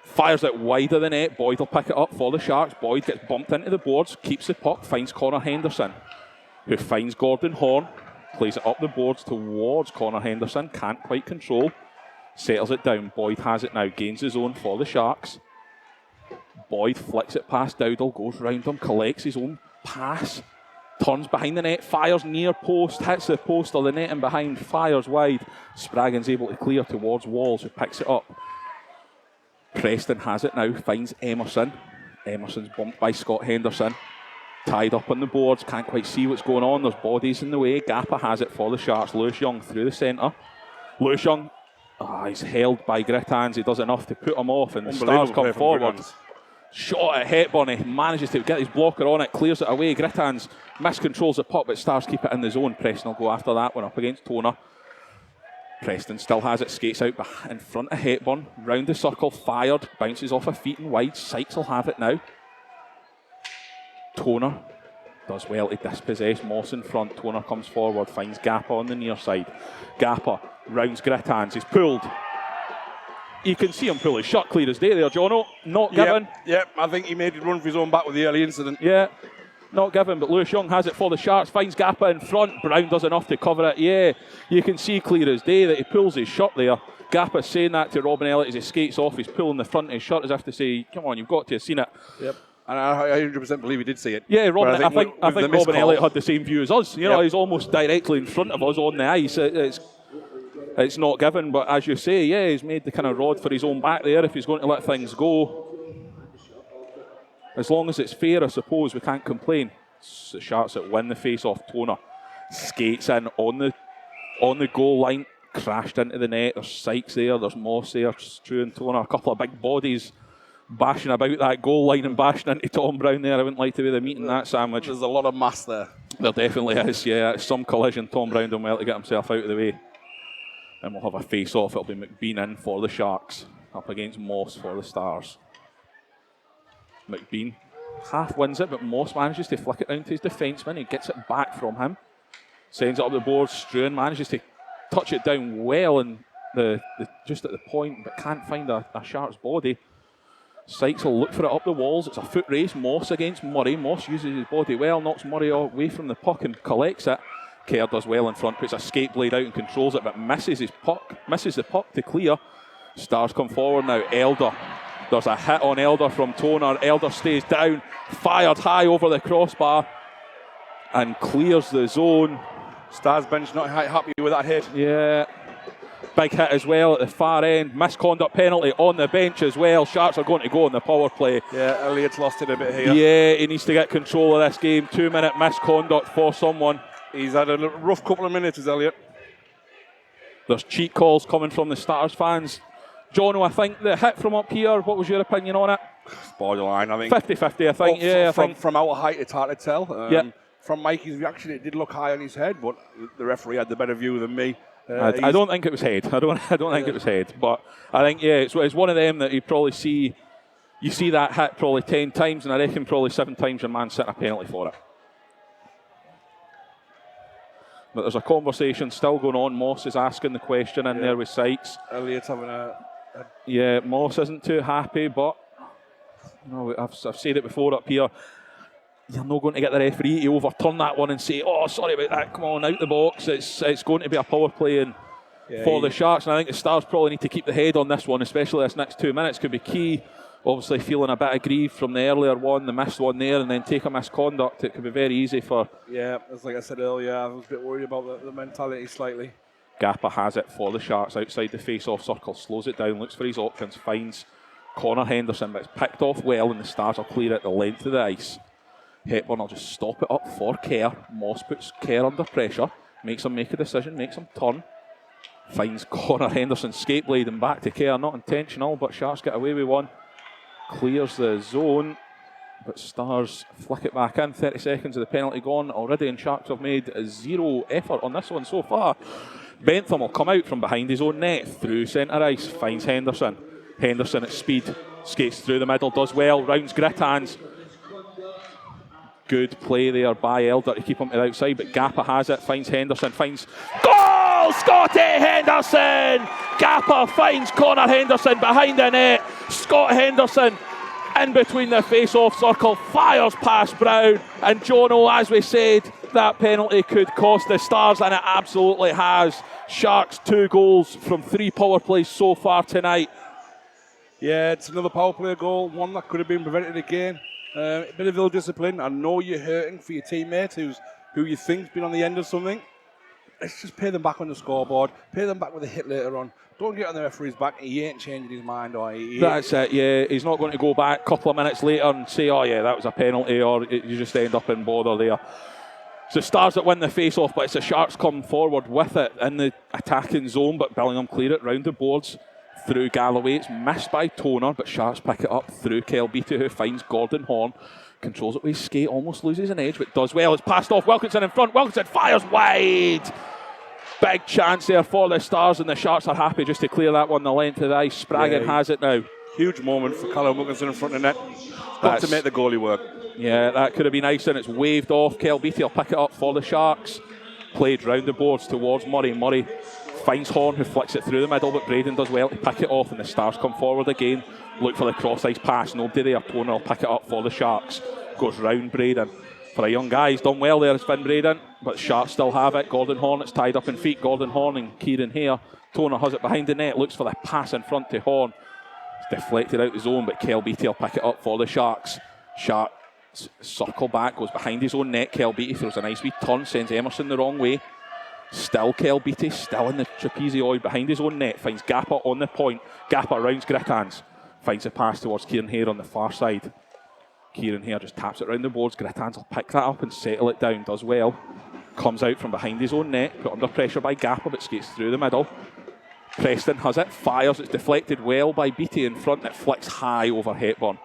Fires it wide of the net. Boyd will pick it up for the Sharks. Boyd gets bumped into the boards. Keeps the puck. Finds Connor Henderson, who finds Gordon Horn. Plays it up the boards towards Connor Henderson. Can't quite control. Settles it down. Boyd has it now. Gains his own for the Sharks. Boyd flicks it past Dowdall. Goes round him. Collects his own pass. Turns behind the net, fires near post, hits the post or the net and behind, fires wide. Spraggan's able to clear towards Walls, who picks it up. Preston has it now, finds Emerson. Emerson's bumped by Scott Henderson. Tied up on the boards, can't quite see what's going on. There's bodies in the way. Gappa has it for the Sharks. Lewis Young through the centre. Lewis Young, he's held by Grittans. He does enough to put him off, and the Stars come forward. Shot at Hepburn, he manages to get his blocker on it, clears it away. Grittans miscontrols the puck, but Stars keep it in the zone. Preston will go after that one up against Toner. Preston still has it, skates out in front of Hepburn, round the circle, fired, bounces off a feet and wide. Sykes will have it now. Toner does well to dispossess Moss in front. Toner comes forward, finds Gappa on the near side. Gappa rounds Grittans, he's pulled. You can see him pull his shot clear as day there, Jono. Not given. Yep, I think he made it run for his own back with the early incident. Yeah, not given, but Lewis Young has it for the Sharks, finds Gappa in front. Brown does enough to cover it. Yeah, you can see clear as day that he pulls his shot there. Gappa's saying that to Robin Elliott as he skates off. He's pulling the front of his shirt as if to say, come on, you've got to have seen it. Yep. And I 100% believe he did see it. Yeah, Robin, I think Robin Elliott had the same view as us. You know, he's almost directly in front of us on the ice. It's not given, but as you say, yeah, he's made the kind of rod for his own back there if he's going to let things go. As long as it's fair, I suppose, we can't complain. It's the Sharks that win the face-off. Toner skates in on the goal line, crashed into the net. There's Sykes there, there's Moss there, Strew and Toner. A couple of big bodies bashing about that goal line and bashing into Tom Brown there. I wouldn't like to be the meat in that sandwich. There's a lot of mass there. There definitely is, yeah. It's some collision. Tom Brown done well to get himself out of the way. And we'll have a face-off. It'll be McBean in for the Sharks, up against Moss for the Stars. McBean half wins it, but Moss manages to flick it down to his defenceman. He gets it back from him, sends it up the board. Struan manages to touch it down well and just at the point, but can't find a Sharks body. Sykes will look for it up the walls. It's a foot race. Moss against Murray. Moss uses his body well, knocks Murray away from the puck and collects it. Kerr does well in front, puts a skate blade out and controls it, but misses the puck to clear. Stars come forward now. Elder. There's a hit on Elder from Toner. Elder stays down, fired high over the crossbar and clears the zone. Stars bench not happy with that hit. Yeah. Big hit as well at the far end. Misconduct penalty on the bench as well. Sharks are going to go on the power play. Yeah, Elliott's lost it a bit here. Yeah, he needs to get control of this game. 2-minute misconduct for someone. He's had a rough couple of minutes, Elliott. There's cheat calls coming from the Stars fans. Jono, I think the hit from up here, what was your opinion on it? It's borderline, I think. 50-50, I think, yeah. From out of height, it's hard to tell. Yeah. From Mikey's reaction, it did look high on his head, but the referee had the better view than me. I don't think it was head. I don't think it was head. But I think, it's one of them that you probably see. You see that hit probably 10 times, and I reckon probably 7 times your man's setting a penalty for it. But there's a conversation still going on. Moss is asking the question in there with Sykes. Elliot's having Yeah, Moss isn't too happy, but I've said it before up here. You're not going to get the referee to overturn that one and say, "Oh, sorry about that. Come on, out the box." It's going to be a power play for the Sharks, and I think the Stars probably need to keep the head on this one, especially this next 2 minutes could be key. Obviously, feeling a bit aggrieved from the earlier one, the missed one there, and then take a misconduct. It could be very easy for. Yeah, as like I said earlier, I was a bit worried about the mentality slightly. Gappa has it for the Sharks outside the face-off circle, slows it down, looks for his options, finds Connor Henderson, but it's picked off well, and the Stars will clear it the length of the ice. Hepburn will just stop it up for Kerr. Moss puts Kerr under pressure, makes him make a decision, makes him turn. Finds Connor Henderson skate blading back to Kerr, not intentional, but Sharks get away with one. Clears the zone, but Stars flick it back in. 30 seconds of the penalty gone already, and Sharks have made 0 effort on this one so far. Bentham will come out from behind his own net, through centre ice, finds Henderson. Henderson at speed, skates through the middle, does well, rounds Grittan's. Good play there by Elder to keep him to the outside, but Gappa has it, finds Henderson, finds goal! Scotty Henderson! Gappa finds Connor Henderson behind the net. Scott Henderson in between the face-off circle, fires past Brown, and Jono, as we said, that penalty could cost the Stars, and it absolutely has. Sharks 2 goals from 3 power plays so far tonight. Yeah, it's another power play goal, one that could have been prevented again. A bit of ill discipline. I know you're hurting for your teammate who you think's been on the end of something. Let's just pay them back on the scoreboard. Pay them back with a hit later on. Don't get on the referee's back. He ain't changing his mind. That's it, yeah. He's not going to go back a couple of minutes later and say, "Oh yeah, that was a penalty," or you just end up in bother there. It's the Stars that win the face-off, but it's the Sharks come forward with it in the attacking zone, but Billingham clear it round the boards. Through Galloway, it's missed by Toner, but Sharks pick it up through Kel Beattie, who finds Gordon Horn, controls it with his skate, almost loses an edge, but does well. It's passed off, Wilkinson in front, Wilkinson fires wide! Big chance there for the Stars, and the Sharks are happy just to clear that one the length of the ice. Spraggan has it now. Huge moment for Callum Wilkinson in front of the net. Got to make the goalie work. Yeah, that could have been nice, and it's waved off. Kel Beattie will pick it up for the Sharks. Played round the boards towards Murray. Murray finds Horn, who flicks it through the middle, but Braden does well to pick it off, and the Stars come forward again. Look for the cross-ice pass. Nobody there. Toner will pick it up for the Sharks. Goes round Braden. For a young guy, he's done well there, Finn Braden, but Sharks still have it. Gordon Horn, it's tied up in feet. Gordon Horn and Kieran Hare. Toner has it behind the net, looks for the pass in front to Horn. It's deflected out the zone, but Kel Beattie will pick it up for the Sharks. Sharks circle back, goes behind his own net. Kel Beattie throws a nice wee turn, sends Emerson the wrong way. Still Kel Beattie, still in the trapezoid behind his own net, finds Gappa on the point. Gappa rounds Grittans, finds a pass towards Kieran Hare on the far side. Kieran Hare just taps it round the boards. Grittans will pick that up and settle it down, does well. Comes out from behind his own net, put under pressure by Gappa, but skates through the middle. Preston has it, fires, it's deflected well by Beattie in front, it flicks high over Hepburn.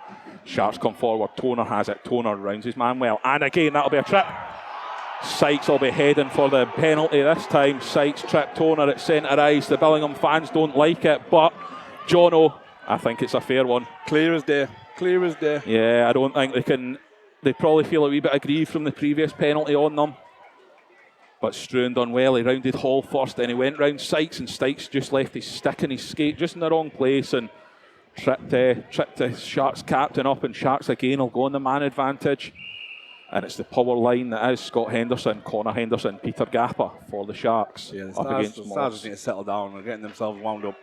Sharks come forward, Toner has it, Toner rounds his man well, and again that'll be a trip. Sykes will be heading for the penalty this time. Sykes tripped Toner at centre ice. The Billingham fans don't like it, but Jono, I think it's a fair one. Clear as day. Clear as day. Yeah, I don't think they can. They probably feel a wee bit aggrieved from the previous penalty on them. But Struan done well. He rounded Hall first, then he went round Sykes, and Sykes just left his stick and his skate just in the wrong place and tripped the Sharks captain up, and Sharks again will go on the man advantage. And it's the power line that is Scott Henderson, Connor Henderson, Peter Gappa for the Sharks. Yeah, the Stars just need to settle down and getting themselves wound up.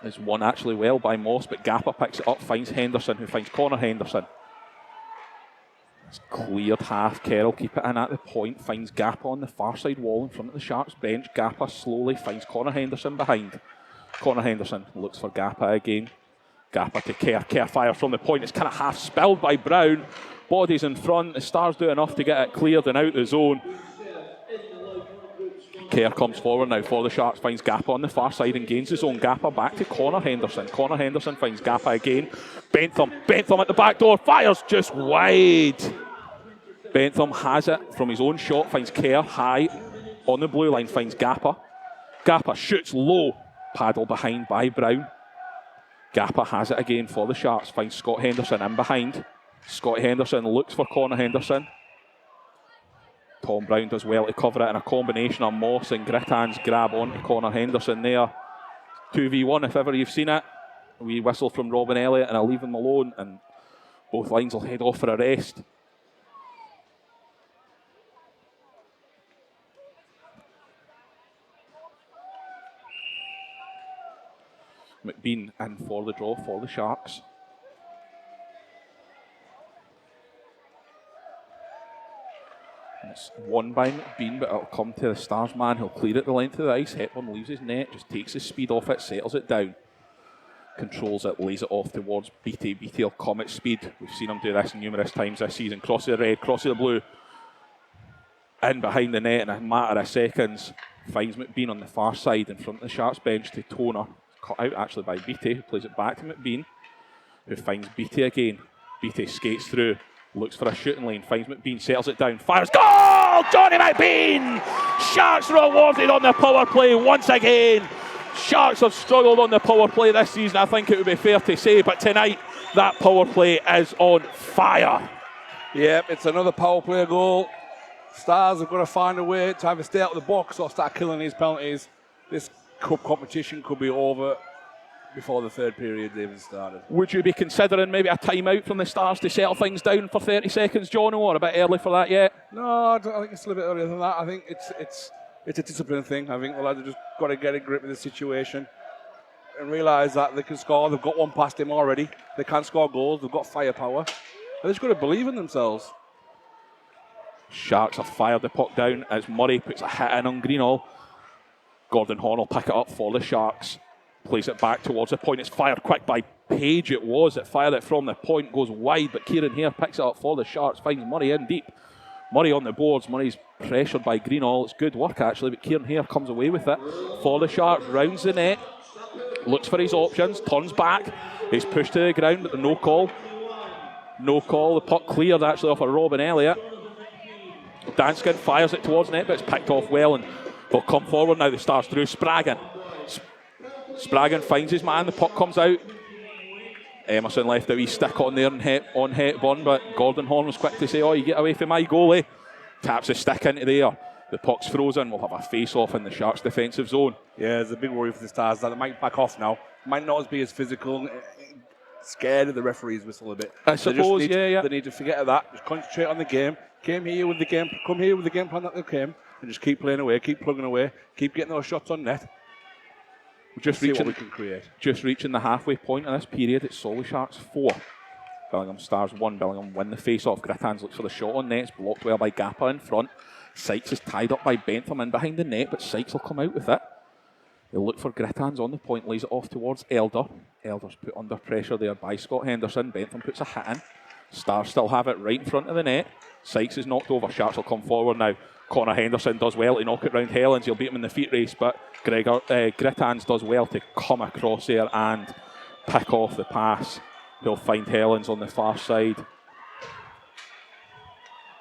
It's won actually well by Moss, but Gappa picks it up, finds Henderson, who finds Connor Henderson. It's cleared half. Kerr keep it in at the point, finds Gappa on the far side wall in front of the Sharks bench. Gappa slowly finds Connor Henderson behind. Connor Henderson looks for Gappa again. Gappa to Kerr. Kerr fires from the point. It's kind of half spilled by Brown. Bodies in front. The Stars do enough to get it cleared and out the zone. Kerr comes forward now for the Sharks, finds Gappa on the far side and gains his own. Gappa back to Connor Henderson. Connor Henderson finds Gappa again. Bentham at the back door, fires just wide. Bentham has it from his own shot, finds Kerr high on the blue line, finds Gappa. Gappa shoots low, paddle behind by Brown. Gappa has it again for the Sharks, finds Scott Henderson in behind. Scott Henderson looks for Connor Henderson. Tom Brown does well to cover it, and a combination of Moss and Grittan's grab onto Connor Henderson there. 2v1 if ever you've seen it. A wee whistle from Robin Elliott and a leave him alone, and both lines will head off for a rest. McBean in for the draw for the Sharks. And it's won by McBean, but it'll come to the Stars man. He'll clear it the length of the ice. Hepburn leaves his net, just takes his speed off it, settles it down, controls it, lays it off towards BT. BT will come at speed. We've seen him do this numerous times this season. Cross the red, cross the blue, in behind the net in a matter of seconds. Finds McBean on the far side in front of the Sharks bench to Toner. Cut out actually by BT, who plays it back to McBean, who finds BT again. BT skates through, looks for a shooting lane, finds McBean, settles it down, fires, goal! Johnny McBean! Sharks rewarded on the power play once again. Sharks have struggled on the power play this season, I think it would be fair to say, but tonight that power play is on fire. Yep, it's another power play goal. Stars have got to find a way to either stay out of the box or start killing these penalties. This cup competition could be over before the third period even started. Would you be considering maybe a timeout from the Stars to settle things down for 30 seconds, John, or a bit early for that yet? No, I think it's a little bit earlier than that. I think it's a discipline thing. I think the lads have just got to get a grip of the situation and realise that they can score. They've got one past him already. They can score goals. They've got firepower. They've just got to believe in themselves. Sharks have fired the puck down as Murray puts a hit in on Greenall. Gordon Horn will pick it up for the Sharks. Plays it back towards the point. It's fired quick by Page. It fired it from the point, goes wide, but Kieran Hare picks it up for the Sharks, finds Murray in deep. Murray on the boards. Murray's pressured by Greenall. It's good work actually, but Kieran Hare comes away with it for the Sharks. Rounds the net, looks for his options, turns back. He's pushed to the ground, but no call. No call. The puck cleared actually off of Robin Elliott. Danskin fires it towards net, but it's picked off well, and they'll come forward now. The Stars through Spraggan. Spraggan finds his man. The puck comes out. Emerson left a wee stick on there on Hepburn, but Gordon Horn was quick to say, "Oh, you get away from my goalie." Taps the stick into there. The puck's frozen. We'll have a face-off in the Sharks' defensive zone. Yeah, there's a big worry for the Stars that they might back off now. Might not be as physical. Scared of the referee's whistle a bit. I suppose, They need to forget that. Just concentrate on the game. Come here with the game plan that they came, and just keep playing away, keep plugging away, keep getting those shots on net. Just reaching what we can create. Just reaching the halfway point of this period. It's Solway Sharks 4. Billingham Stars 1. Billingham win the face-off. Grittans looks for the shot on net. It's blocked well by Gappa in front. Sykes is tied up by Bentham in behind the net, but Sykes will come out with it. He'll look for Grittans on the point, lays it off towards Elder. Elder's put under pressure there by Scott Henderson. Bentham puts a hit in. Stars still have it right in front of the net. Sykes is knocked over. Sharks will come forward now. Connor Henderson does well to knock it round Helens. He'll beat him in the feet race, but Grittans does well to come across there and pick off the pass. He'll find Helens on the far side.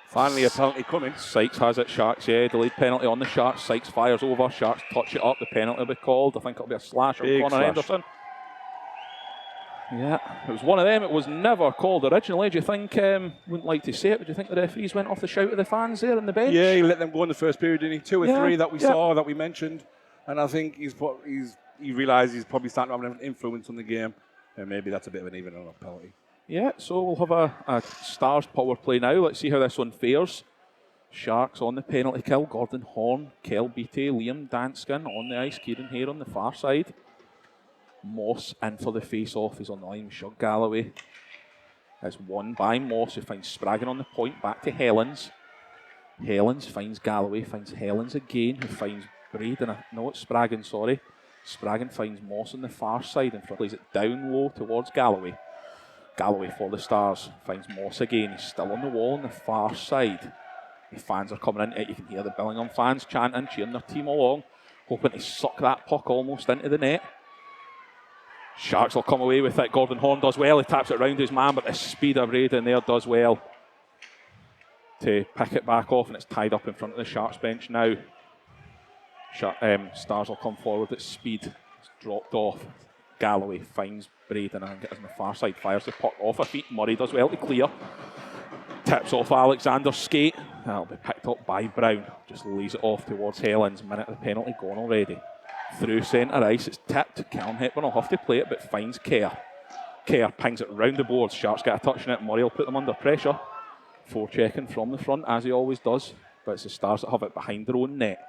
Finally a penalty coming. Sykes has it. Sharks, delayed penalty on the Sharks. Sykes fires over. Sharks touch it up. The penalty will be called. I think it'll be a slash on Connor Henderson. Yeah, it was one of them. It was never called originally. Do you think, wouldn't like to say it, but do you think the referees went off the shout of the fans there in the bench? Yeah, he let them go in the first period, didn't he? 2 or 3 that we saw, that we mentioned. And I think he realised he's probably starting to have an influence on the game. And maybe that's a bit of an even on a penalty. Yeah, so we'll have a Stars power play now. Let's see how this one fares. Sharks on the penalty kill. Gordon Horn, Kel Beattie, Liam Danskin on the ice. Kieran Hare on the far side. Moss in for the face-off. He's on the line with Shug Galloway. It's won by Moss, who finds Spraggan on the point. Back to Helens. Helens finds Galloway, finds Helens again, who finds Braden. No, it's Spraggan, sorry. Spraggan finds Moss on the far side and plays it down low towards Galloway. Galloway for the Stars finds Moss again. He's still on the wall on the far side. The fans are coming into it. You can hear the Billingham fans chanting, cheering their team along, hoping to suck that puck almost into the net. Sharks will come away with it. Gordon Horn does well. He taps it round his man, but the speed of Braden there does well to pick it back off, and it's tied up in front of the Sharks bench now. Stars will come forward at speed. It's dropped off. Galloway finds Braden and gets on the far side, fires the puck off her feet. Murray does well to clear. Tips off Alexander's skate. That'll be picked up by Brown. Just lays it off towards Helens. Minute of the penalty gone already. Through centre ice, it's tipped. Callum Hepburn will have to play it, but finds Kerr. Kerr pings it round the boards. Sharks get a touch on it. Murray will put them under pressure. Forechecking from the front, as he always does. But it's the Stars that have it behind their own net.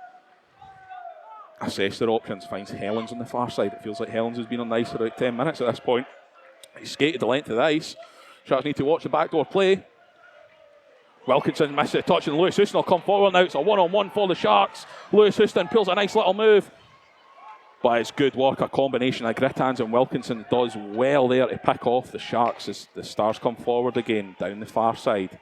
Assess their options. Finds Helens on the far side. It feels like Helens has been on the ice for about 10 minutes at this point. He's skated the length of the ice. Sharks need to watch the backdoor play. Wilkinson misses a touch, and Lewis Houston will come forward now. It's a one-on-one for the Sharks. Lewis Houston pulls a nice little move. But it's good work, a combination of Grittans and Wilkinson does well there to pick off the Sharks as the Stars come forward again down the far side.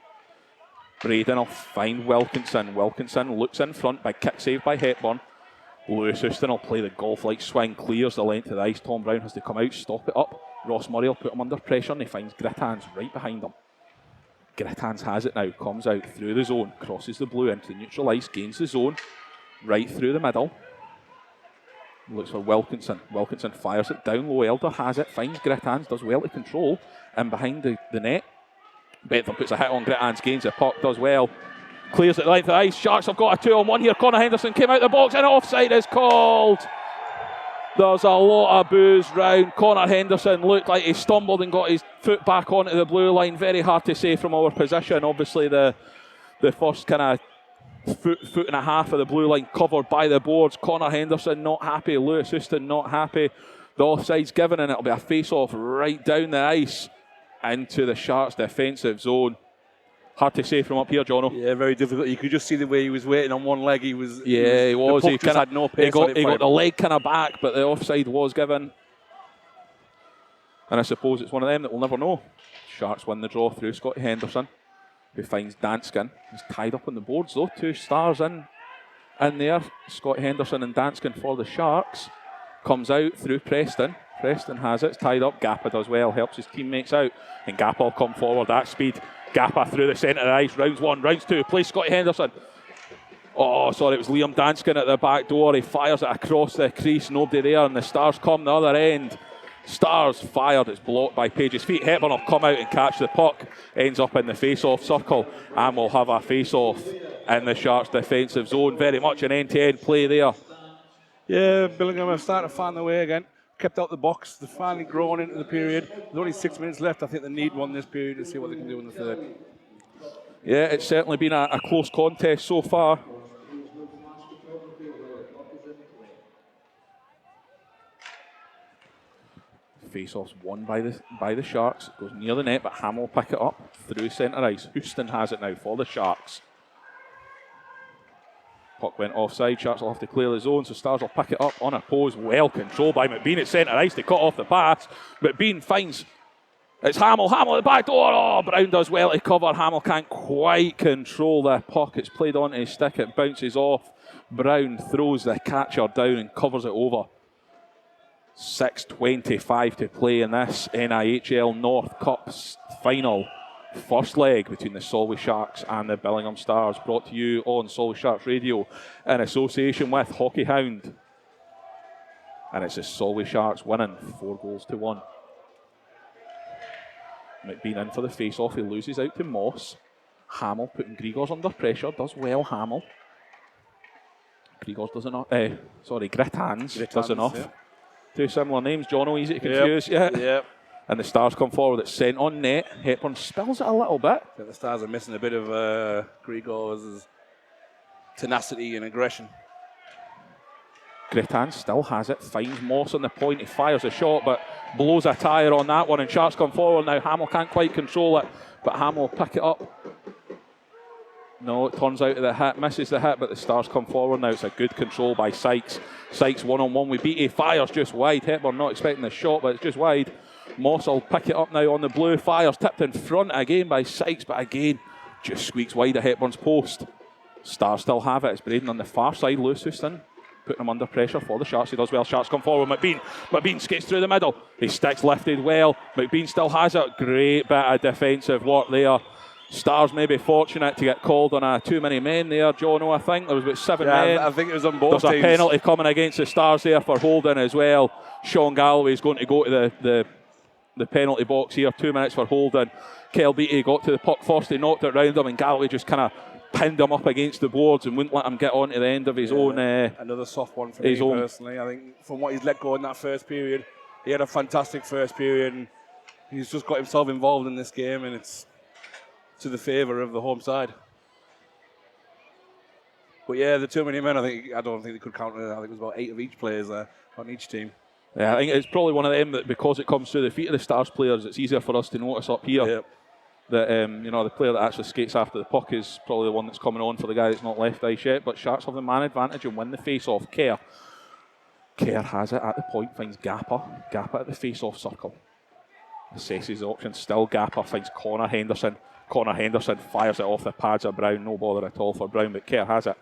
Braden will find Wilkinson. Wilkinson looks in front, big kick saved by Hepburn. Lewis Houston will play the golf-like swing, clears the length of the ice. Tom Brown has to come out, stop it up. Ross Murray will put him under pressure and he finds Grittans right behind him. Grittans has it now, comes out through the zone, crosses the blue into the neutral ice, gains the zone, right through the middle. Looks for Wilkinson. Wilkinson fires it down low. Elder has it, finds Grittans, does well to control, and behind the net. Bentham puts a hit on Grittans, gains the puck, does well. Clears it length of the ice. Sharks have got a 2-on-1 here. Connor Henderson came out the box and offside is called. There's a lot of boos round. Connor Henderson looked like he stumbled and got his foot back onto the blue line. Very hard to say from our position. Obviously the first kind of foot and a half of the blue line covered by the boards. Connor Henderson not happy. Lewis Houston not happy. The offside's given and it'll be a face-off right down the ice into the Sharks' defensive zone. Hard to say from up here, Jono. Yeah, very difficult. You could just see the way he was waiting on one leg. He was. He was. He just had no pace. He got the leg kind of back, but the offside was given. And I suppose it's one of them that we'll never know. Sharks win the draw through Scotty Henderson, who finds Danskin. He's tied up on the boards though. 2 Stars in there. Scotty Henderson and Danskin for the Sharks. Comes out through Preston. Preston has it. It's tied up. Gappa does well. Helps his teammates out. And Gappa will come forward at speed. Gappa through the centre of the ice. Rounds 1, rounds 2. Plays Scotty Henderson. Oh, sorry, it was Liam Danskin at the back door. He fires it across the crease. Nobody there. And the Stars come the other end. Stars fired. It's blocked by Page's feet. Hepburn will come out and catch the puck. Ends up in the face-off circle. And we'll have a face-off in the Sharks' defensive zone. Very much an end-to-end play there. Yeah, Billingham are starting to find their way again. Kept out the box. They're finally growing into the period. There's only 6 minutes left. I think they need one this period to see what they can do in the third. Yeah, it's certainly been a close contest so far. Face-off's won by the Sharks. It goes near the net, but Ham will pick it up through centre ice. Houston has it now for the Sharks. Puck went offside. Sharks will have to clear the zone, so Stars will pick it up on a pose. Well controlled by McBean at centre ice to cut off the pass. McBean finds it's Hamill. Hamill at the back door. Oh, Brown does well to cover. Hamill can't quite control the puck. It's played onto his stick. It bounces off. Brown throws the catcher down and covers it over. 6:25 to play in this NIHL North Cup final. First leg between the Solway Sharks and the Billingham Stars, brought to you on Solway Sharks Radio in association with Hockey Hound. And it's the Solway Sharks winning 4-1. McBean in for the face-off. He loses out to Moss. Hamill putting Grigors under pressure. Does well, Hamill. Grigors does enough. Grittans does enough. Yeah. 2 similar names. Jono, easy to confuse. Yep. Yeah. And the Stars come forward. It's sent on net. Hepburn spills it a little bit. I think the Stars are missing a bit of Grigors' tenacity and aggression. Grittans still has it. Finds Moss on the point. He fires a shot, but blows a tyre on that one. And Sharks come forward now. Hamill can't quite control it, but Hamill will pick it up. No, it turns out the hit, misses the hit, but the Stars come forward now. It's a good control by Sykes. Sykes 1-on-1 with Beattie. Fires just wide. Hepburn not expecting the shot, but it's just wide. Moss will pick it up now on the blue. Fires tipped in front again by Sykes, but again, just squeaks wide of Hepburn's post. Stars still have it. It's Braden on the far side. Lewis Houston putting him under pressure for the Sharks. He does well. Sharks come forward. McBean skates through the middle. His stick's lifted well. McBean still has it. Great bit of defensive work there. Stars may be fortunate to get called on a too many men there, Jono. I think there was about 7 men. I think it was on both There's teams. a penalty coming against the Stars there for holding as well. Sean Galloway's going to go to the penalty box here. 2 minutes for holding. Kel Beattie got to the puck first. He knocked it round him, and Galloway just kind of pinned him up against the boards and wouldn't let him get on to the end of his own. Another soft one for me personally. I think from what he's let go in that first period, he had a fantastic first period, and he's just got himself involved in this game, and it's to the favour of the home side. But yeah, the too many men, I don't think they could count it. I think it was about 8 of each players there on each team. Yeah, I think it's probably one of them that because it comes through the feet of the Stars players, it's easier for us to notice up here. Yep. That the player that actually skates after the puck is probably the one that's coming on for the guy that's not left ice yet. But Sharks have the man advantage and win the face-off. Kerr has it at the point, finds Gappa at the face-off circle. Assesses his options, still Gappa finds Connor Henderson. Connor Henderson fires it off the pads of Brown, no bother at all for Brown, but Kerr has it.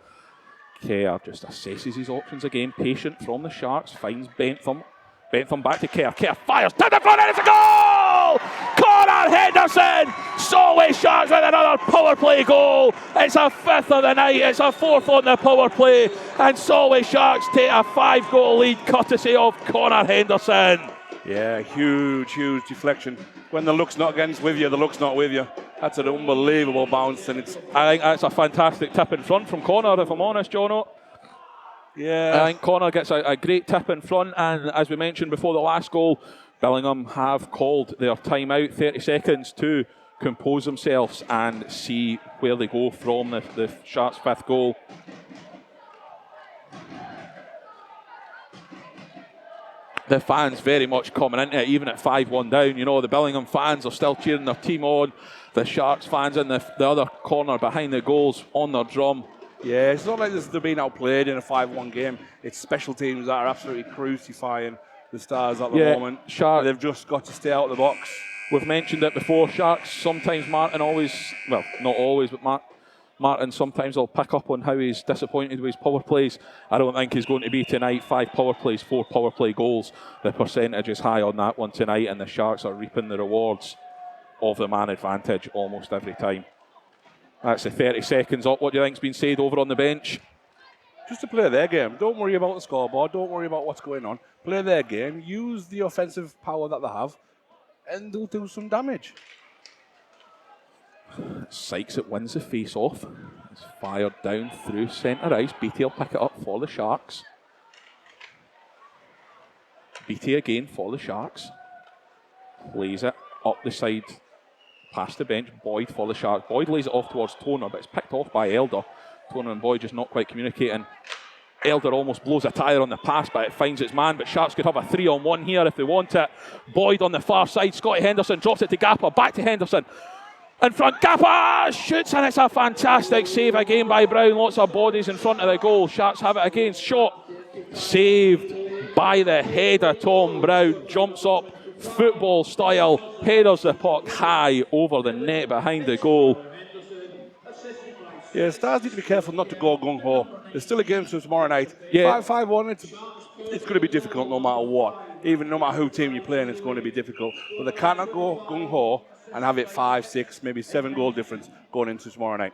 Kerr just assesses his options again, patient from the Sharks, finds Bentham. Bentham back to Kerr. Kerr fires to the front and it's a goal! Connor Henderson! Solway Sharks with another power play goal. It's a 5th of the night. It's a 4th on the power play. And Solway Sharks take a 5-goal lead courtesy of Connor Henderson. Yeah, huge deflection. When the luck's not against with you, the luck's not with you. That's an unbelievable bounce, and I think that's a fantastic tip in front from Connor, if I'm honest, Jono. Yeah. I think Connor gets a great tip in front, and as we mentioned before the last goal, Billingham have called their timeout, 30 seconds to compose themselves and see where they go from the Sharks' 5th goal. The fans very much coming into it, even at 5-1 down. You know, the Billingham fans are still cheering their team on. The Sharks fans in the other corner behind the goals on their drum. Yeah, it's not like they're being outplayed in a 5-1 game. It's special teams that are absolutely crucifying the Stars at the moment. They've just got to stay out of the box. We've mentioned it before. Sharks, sometimes Martin always, well, not always, but Martin sometimes will pick up on how he's disappointed with his power plays. I don't think he's going to be tonight. 5 power plays, 4 power play goals. The percentage is high on that one tonight, and the Sharks are reaping the rewards of the man advantage almost every time. That's the 30 seconds up. What do you think's been said over on the bench? Just to play their game. Don't worry about the scoreboard. Don't worry about what's going on. Play their game. Use the offensive power that they have, and they'll do some damage. Sykes it wins the face-off. It's fired down through centre ice. Beattie will pick it up for the Sharks. Beattie again for the Sharks. Plays it up the side past the bench. Boyd for the Sharks. Boyd lays it off towards Toner, but it's picked off by Elder. Toner and Boyd just not quite communicating. Elder almost blows a tyre on the pass, but it finds its man. But Sharks could have a 3-on-1 here if they want it. Boyd on the far side. Scotty Henderson drops it to Gappa. Back to Henderson. In front, Gappa shoots, and it's a fantastic save again by Brown. Lots of bodies in front of the goal. Sharks have it again. Shot saved by the header. Tom Brown jumps up, football style, headers the puck high over the net behind the goal. Yeah, Stars need to be careful not to go gung-ho. There's still a game tomorrow night. Yeah. 5-1, it's going to be difficult no matter what. Even no matter who team you're playing, it's going to be difficult. But they cannot go gung-ho and have it 5, 6, maybe 7 goal difference going into tomorrow night.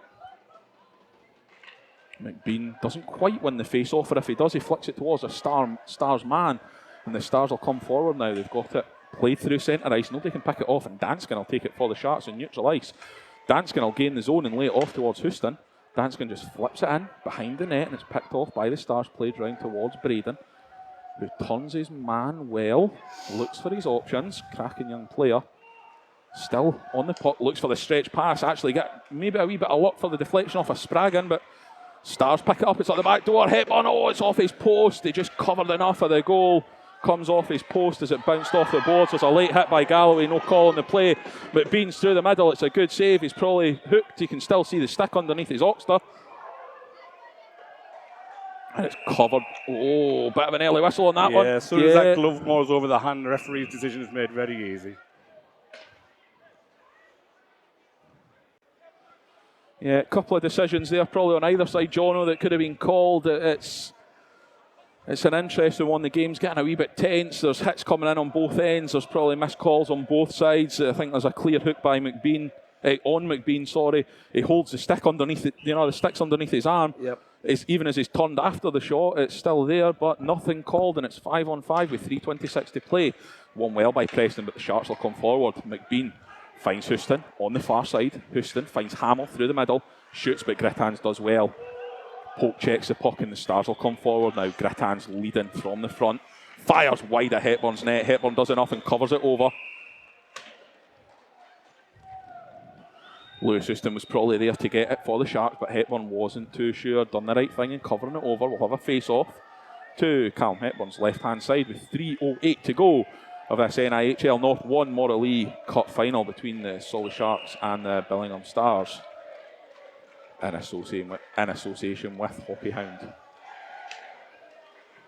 McBean doesn't quite win the face-off, or if he does, he flicks it towards a Stars man, and the Stars will come forward now. They've got it played through centre ice. Nobody can pick it off, and Danskin will take it for the Sharks in neutral ice. Danskin will gain the zone and lay it off towards Houston. Danskin just flips it in behind the net, and it's picked off by the Stars, played round towards Braden, who turns his man well, looks for his options. Cracking young player. Still on the puck, looks for the stretch pass. Actually get maybe a wee bit of luck for the deflection off a Spraggan, but Stars pick it up. It's at the back door. Hepburn, it's off his post. They just covered enough of the goal. Comes off his post as it bounced off the boards. There's a late hit by Galloway, no call on the play. But Beans through the middle, it's a good save. He's probably hooked. You can still see the stick underneath his Oxter. And it's covered. Oh, bit of an early whistle on that one. Yeah, as soon as that glove goes over the hand, the referee's decision is made very easy. Yeah, a couple of decisions there, probably on either side, Jono, that could have been called. It's an interesting one. The game's getting a wee bit tense. There's hits coming in on both ends. There's probably missed calls on both sides. I think there's a clear hook by McBean. On McBean, sorry. He holds the stick underneath it, the stick's underneath his arm. Yep. Even as he's turned after the shot, it's still there, but nothing called, and it's 5-on-5 with 3:26 to play. Won well by Preston, but the Sharks will come forward. McBean finds Houston on the far side. Houston finds Hamill through the middle, shoots, but Grittans does well. Pope checks the puck, and the Stars will come forward now. Grittans leading from the front. Fires wide at Hepburn's net. Hepburn does enough and covers it over. Lewis Houston was probably there to get it for the Sharks, but Hepburn wasn't too sure. Done the right thing in covering it over. We'll have a face-off to Callum Hepburn's left-hand side with 3:08 to go of this NIHL North 1 Moralee Cup final between the Solway Sharks and the Billingham Stars in association with Hockey Hound.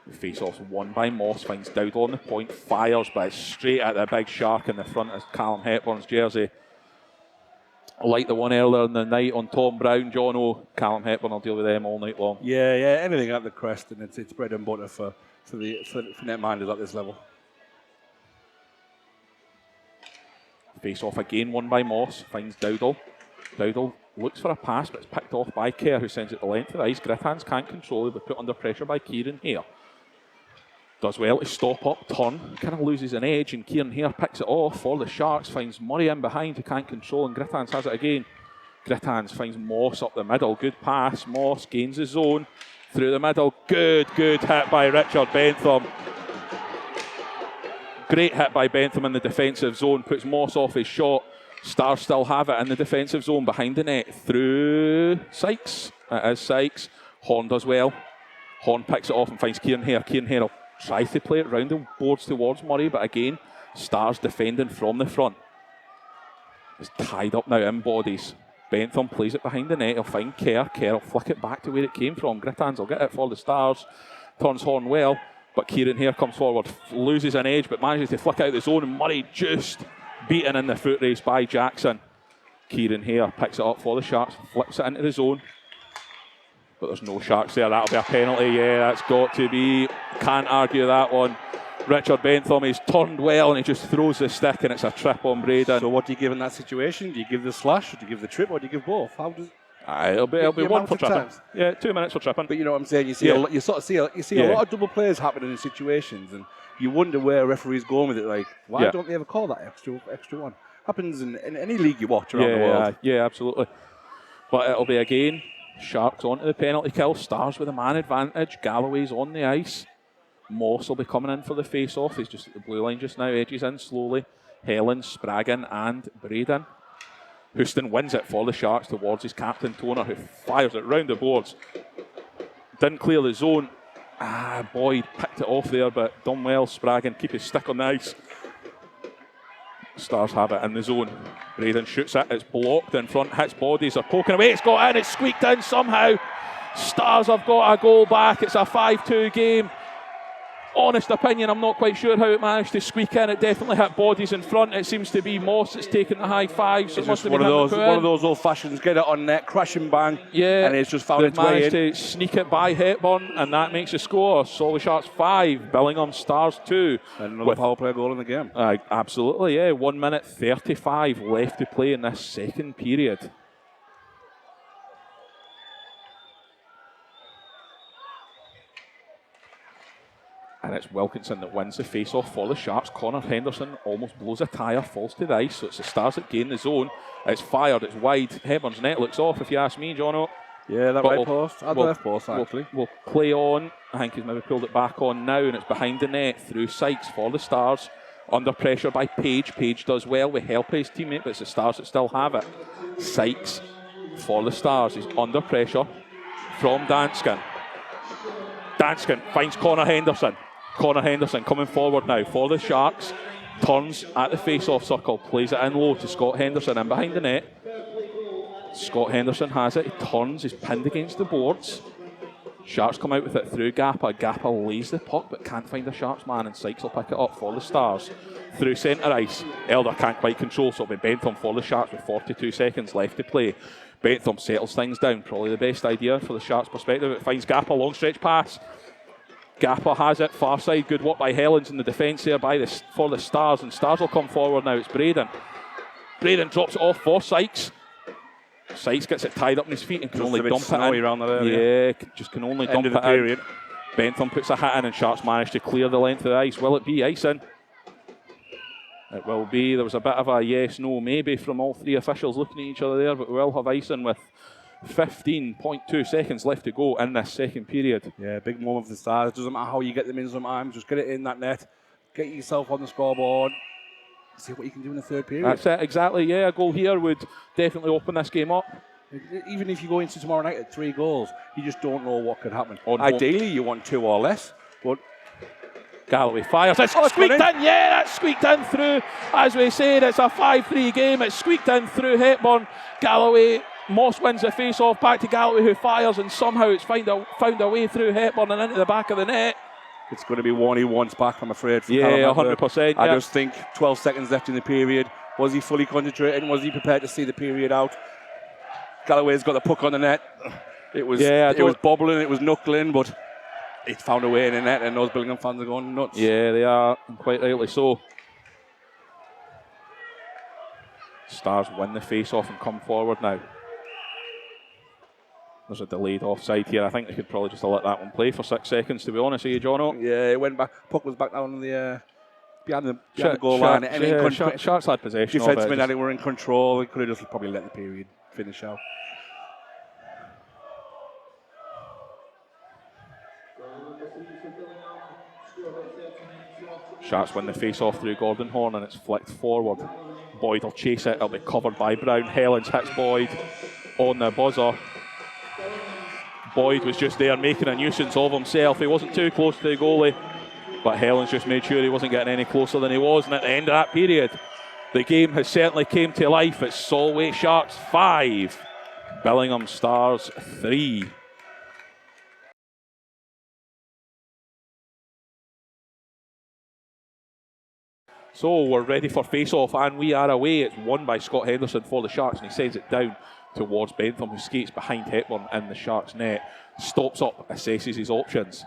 The face-off's won by Moss, finds Dowdle on the point, fires, but it's straight at the big shark in the front of Callum Hepburn's jersey. Like the one earlier in the night on Tom Brown, Jono, Callum Hepburn will deal with them all night long. Yeah, anything at the crest, and it's bread and butter for netminders at this level. Face off again, won by Moss, finds Dowdle. Dowdle looks for a pass, but it's picked off by Kerr, who sends it the length of the ice. Grittans can't control it, but put under pressure by Kieran Hare. Does well to stop up, turn, kind of loses an edge, and Kieran Hare picks it off for the Sharks, finds Murray in behind who can't control, and Grittans has it again. Grittans finds Moss up the middle, good pass, Moss gains the zone, through the middle, good hit by Richard Bentham. Great hit by Bentham in the defensive zone, puts Moss off his shot. Stars still have it in the defensive zone behind the net, through Sykes, it is Sykes. Horn does well, Horn picks it off and finds Kieran Hare. Kieran Hare tries to play it round the boards towards Murray, but again, Stars defending from the front. It's tied up now in bodies. Bentham plays it behind the net, he'll find Kerr. Kerr will flick it back to where it came from. Grittans will get it for the Stars. Turns Horn well, but Kieran Hare comes forward, loses an edge, but manages to flick out the zone, and Murray just beaten in the foot race by Jackson. Kieran Hare picks it up for the Sharks, flips it into the zone. But there's no Sharks there. That'll be a penalty. Yeah, that's got to be. Can't argue that one. Richard Bentham, he's turned well and he just throws the stick, and it's a trip on Braden. So what do you give in that situation? Do you give the slash, or do you give the trip, or do you give both? How does? It'll be one for tripping. Times. Yeah, 2 minutes for tripping. But you know what I'm saying. You see, you sort of see a lot of double plays happening in situations, and you wonder where referees going with it. Like, why don't they ever call that extra one? Happens in any league you watch around the world. Yeah, absolutely. But it'll be again. Sharks onto the penalty kill. Stars with a man advantage. Galloway's on the ice. Moss will be coming in for the face-off. He's just at the blue line just now. Edges in slowly. Helen, Spraggan and Braden. Houston wins it for the Sharks towards his captain Toner, who fires it round the boards. Didn't clear the zone. Boyd picked it off there, but done well. Spraggan keep his stick on the ice. Stars have it in the zone. Braden shoots it, it's blocked in front, hits bodies, they're poking away, it's got in, it's squeaked in somehow. Stars have got a goal back, it's a 5-2 game. Honest opinion, I'm not quite sure how it managed to squeak in. It definitely hit bodies in front. It seems to be Moss that's taken the high five. So it's just one of those old fashions, get it on net, crash and bang, and it's just found its way in. Managed to sneak it by Hepburn, and that makes the score. Solway Sharks 5, Billingham Stars 2. And another power play goal in the game. Absolutely, yeah. 1 minute 35 left to play in this second period. And it's Wilkinson that wins the face-off for the Sharks. Connor Henderson almost blows a tyre, falls to the ice, so it's the Stars that gain the zone. It's fired, it's wide. Hepburn's net looks off, if you ask me, Jono. Yeah, that right post. The left post, actually. We'll play on. I think he's maybe pulled it back on now, and it's behind the net through Sykes for the Stars. Under pressure by Page. Page does well with help of his teammate, but it's the Stars that still have it. Sykes for the Stars. He's under pressure from Danskin. Danskin finds Connor Henderson. Connor Henderson coming forward now for the Sharks. Turns at the face-off circle. Plays it in low to Scott Henderson in behind the net. Scott Henderson has it. He turns. He's pinned against the boards. Sharks come out with it through Gappa. Gappa lays the puck but can't find a Sharks man, and Sykes will pick it up for the Stars. Through centre ice. Elder can't quite control, so it'll be Bentham for the Sharks with 42 seconds left to play. Bentham settles things down. Probably the best idea for the Sharks' perspective. It finds Gappa, long stretch pass. Gappa has it, far side. Good work by Helens in the defence there for the Stars. And Stars will come forward now. It's Braden. Braden drops it off for Sykes. Sykes gets it tied up in his feet and can only dump it in. Around that area. Yeah, just can only End dump of the it period. in. Bentham puts a hit in and Sharks manage to clear the length of the ice. Will it be icing? It will be. There was a bit of a yes, no, maybe from all three officials looking at each other there, but we will have icing with 15.2 seconds left to go in this second period. Yeah, big moment for the Stars. It doesn't matter how you get them in sometimes, just get it in that net, get yourself on the scoreboard, see what you can do in the third period. That's it, exactly. Yeah, a goal here would definitely open this game up. Even if you go into tomorrow night at 3 goals, you just don't know what could happen. Ideally, you want 2 or less, but Galloway fires. It's squeaked in. Yeah, that's squeaked in through. As we said, it's a 5-3 game. It's squeaked in through Hepburn. Galloway, Moss wins the face-off back to Galloway, who fires, and somehow it's found a way through Hepburn and into the back of the net. It's going to be one he wants back, I'm afraid. Yeah, 100%. I just think 12 seconds left in the period. Was he fully concentrating? Was he prepared to see the period out? Galloway's got the puck on the net. It was bobbling, it was knuckling, but it found a way in the net, and those Billingham fans are going nuts. Yeah, they are, and quite rightly so. Stars win the face-off and come forward now. There's a delayed offside here. I think they could probably just have let that one play for 6 seconds, to be honest with you, Jono. Yeah, it went back. Puck was back down the behind the goal line. Sharks had possession. Defensemen that were in control. They could have just probably let the period finish out. Sharks win the face-off through Gordon Horn and it's flicked forward. Boyd will chase it. It'll be covered by Brown. Helens hits Boyd on the buzzer. Boyd was just there making a nuisance of himself. He wasn't too close to the goalie, but Helens just made sure he wasn't getting any closer than he was. And at the end of that period, the game has certainly came to life. It's Solway Sharks 5, Billingham Stars 3. So we're ready for face-off and we are away. It's won by Scott Henderson for the Sharks and he sends it down towards Bentham, who skates behind Hepburn in the Sharks net, stops up, assesses his options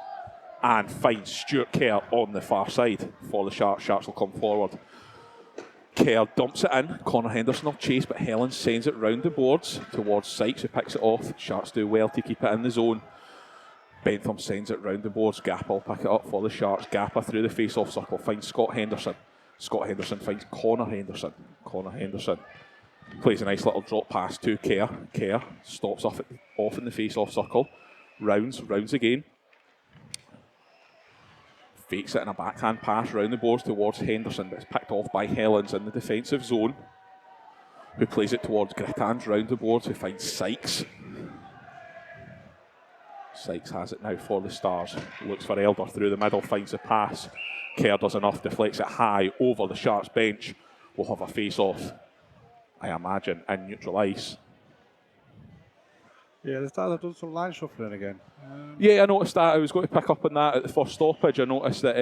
and finds Stuart Kerr on the far side for the Sharks. Sharks will come forward. Kerr dumps it in. Connor Henderson will chase, but Helen sends it round the boards towards Sykes, who picks it off. Sharks do well to keep it in the zone. Bentham sends it round the boards. Gappa will pick it up for the Sharks. Gappa through the face-off circle finds Scott Henderson. Scott Henderson finds Connor Henderson. Connor Henderson plays a nice little drop pass to Kerr. Kerr stops off in the face-off circle. Rounds again. Fakes it in a backhand pass round the boards towards Henderson, but it's picked off by Helens in the defensive zone, who plays it towards Grittans round the boards, who finds Sykes. Sykes has it now for the Stars. Looks for Elder through the middle, finds the pass. Kerr does enough, deflects it high over the Sharks bench. We'll have a face-off, I imagine, in neutral ice. Yeah, the Stars have done some line shuffling again. Yeah, I noticed that. I was going to pick up on that at the first stoppage. I noticed that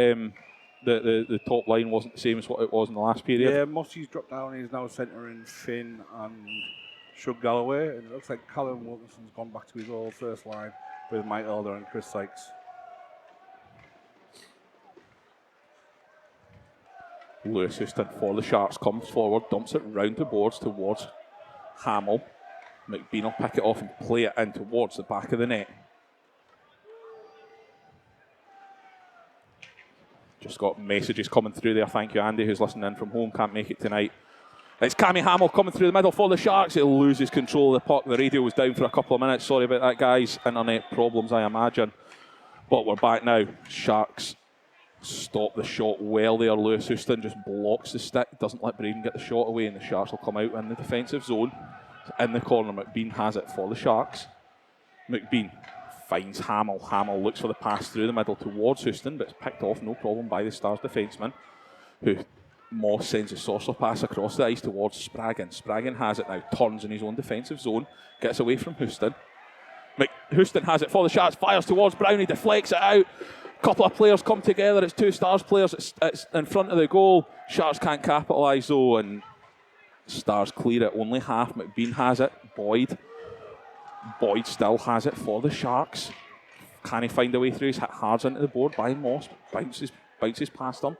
the top line wasn't the same as what it was in the last period. Yeah, Mossie's dropped down. He's now centering Finn and Shug Galloway. And it looks like Callum Wilkinson's gone back to his old first line with Mike Elder and Chris Sykes. Lewis Houston for the Sharks comes forward, dumps it round the boards towards Hamill. McBean will pick it off and play it in towards the back of the net. Just got messages coming through there. Thank you, Andy, who's listening in from home. Can't make it tonight. It's Cammy Hamill coming through the middle for the Sharks. He'll lose his control of the puck. The radio was down for a couple of minutes. Sorry about that, guys. Internet problems, I imagine. But we're back now. Sharks stop the shot well there. Lewis Houston just blocks the stick, doesn't let Braden get the shot away, and the Sharks will come out in the defensive zone. In the corner, McBean has it for the Sharks. McBean finds Hamill. Hamill looks for the pass through the middle towards Houston, but it's picked off, no problem, by the Stars defenceman, who Moss sends a saucer pass across the ice towards Spraggan. Spraggan has it now, turns in his own defensive zone, gets away from Houston. Houston has it for the Sharks, fires towards Brownie, deflects it out. Couple of players come together, it's two Stars players, it's in front of the goal. Sharks can't capitalise though, and Stars clear it only half. McBean has it. Boyd Boyd still has it for the Sharks. Can he find a way through? He's hit hard into the board by Moss. Bounces past him.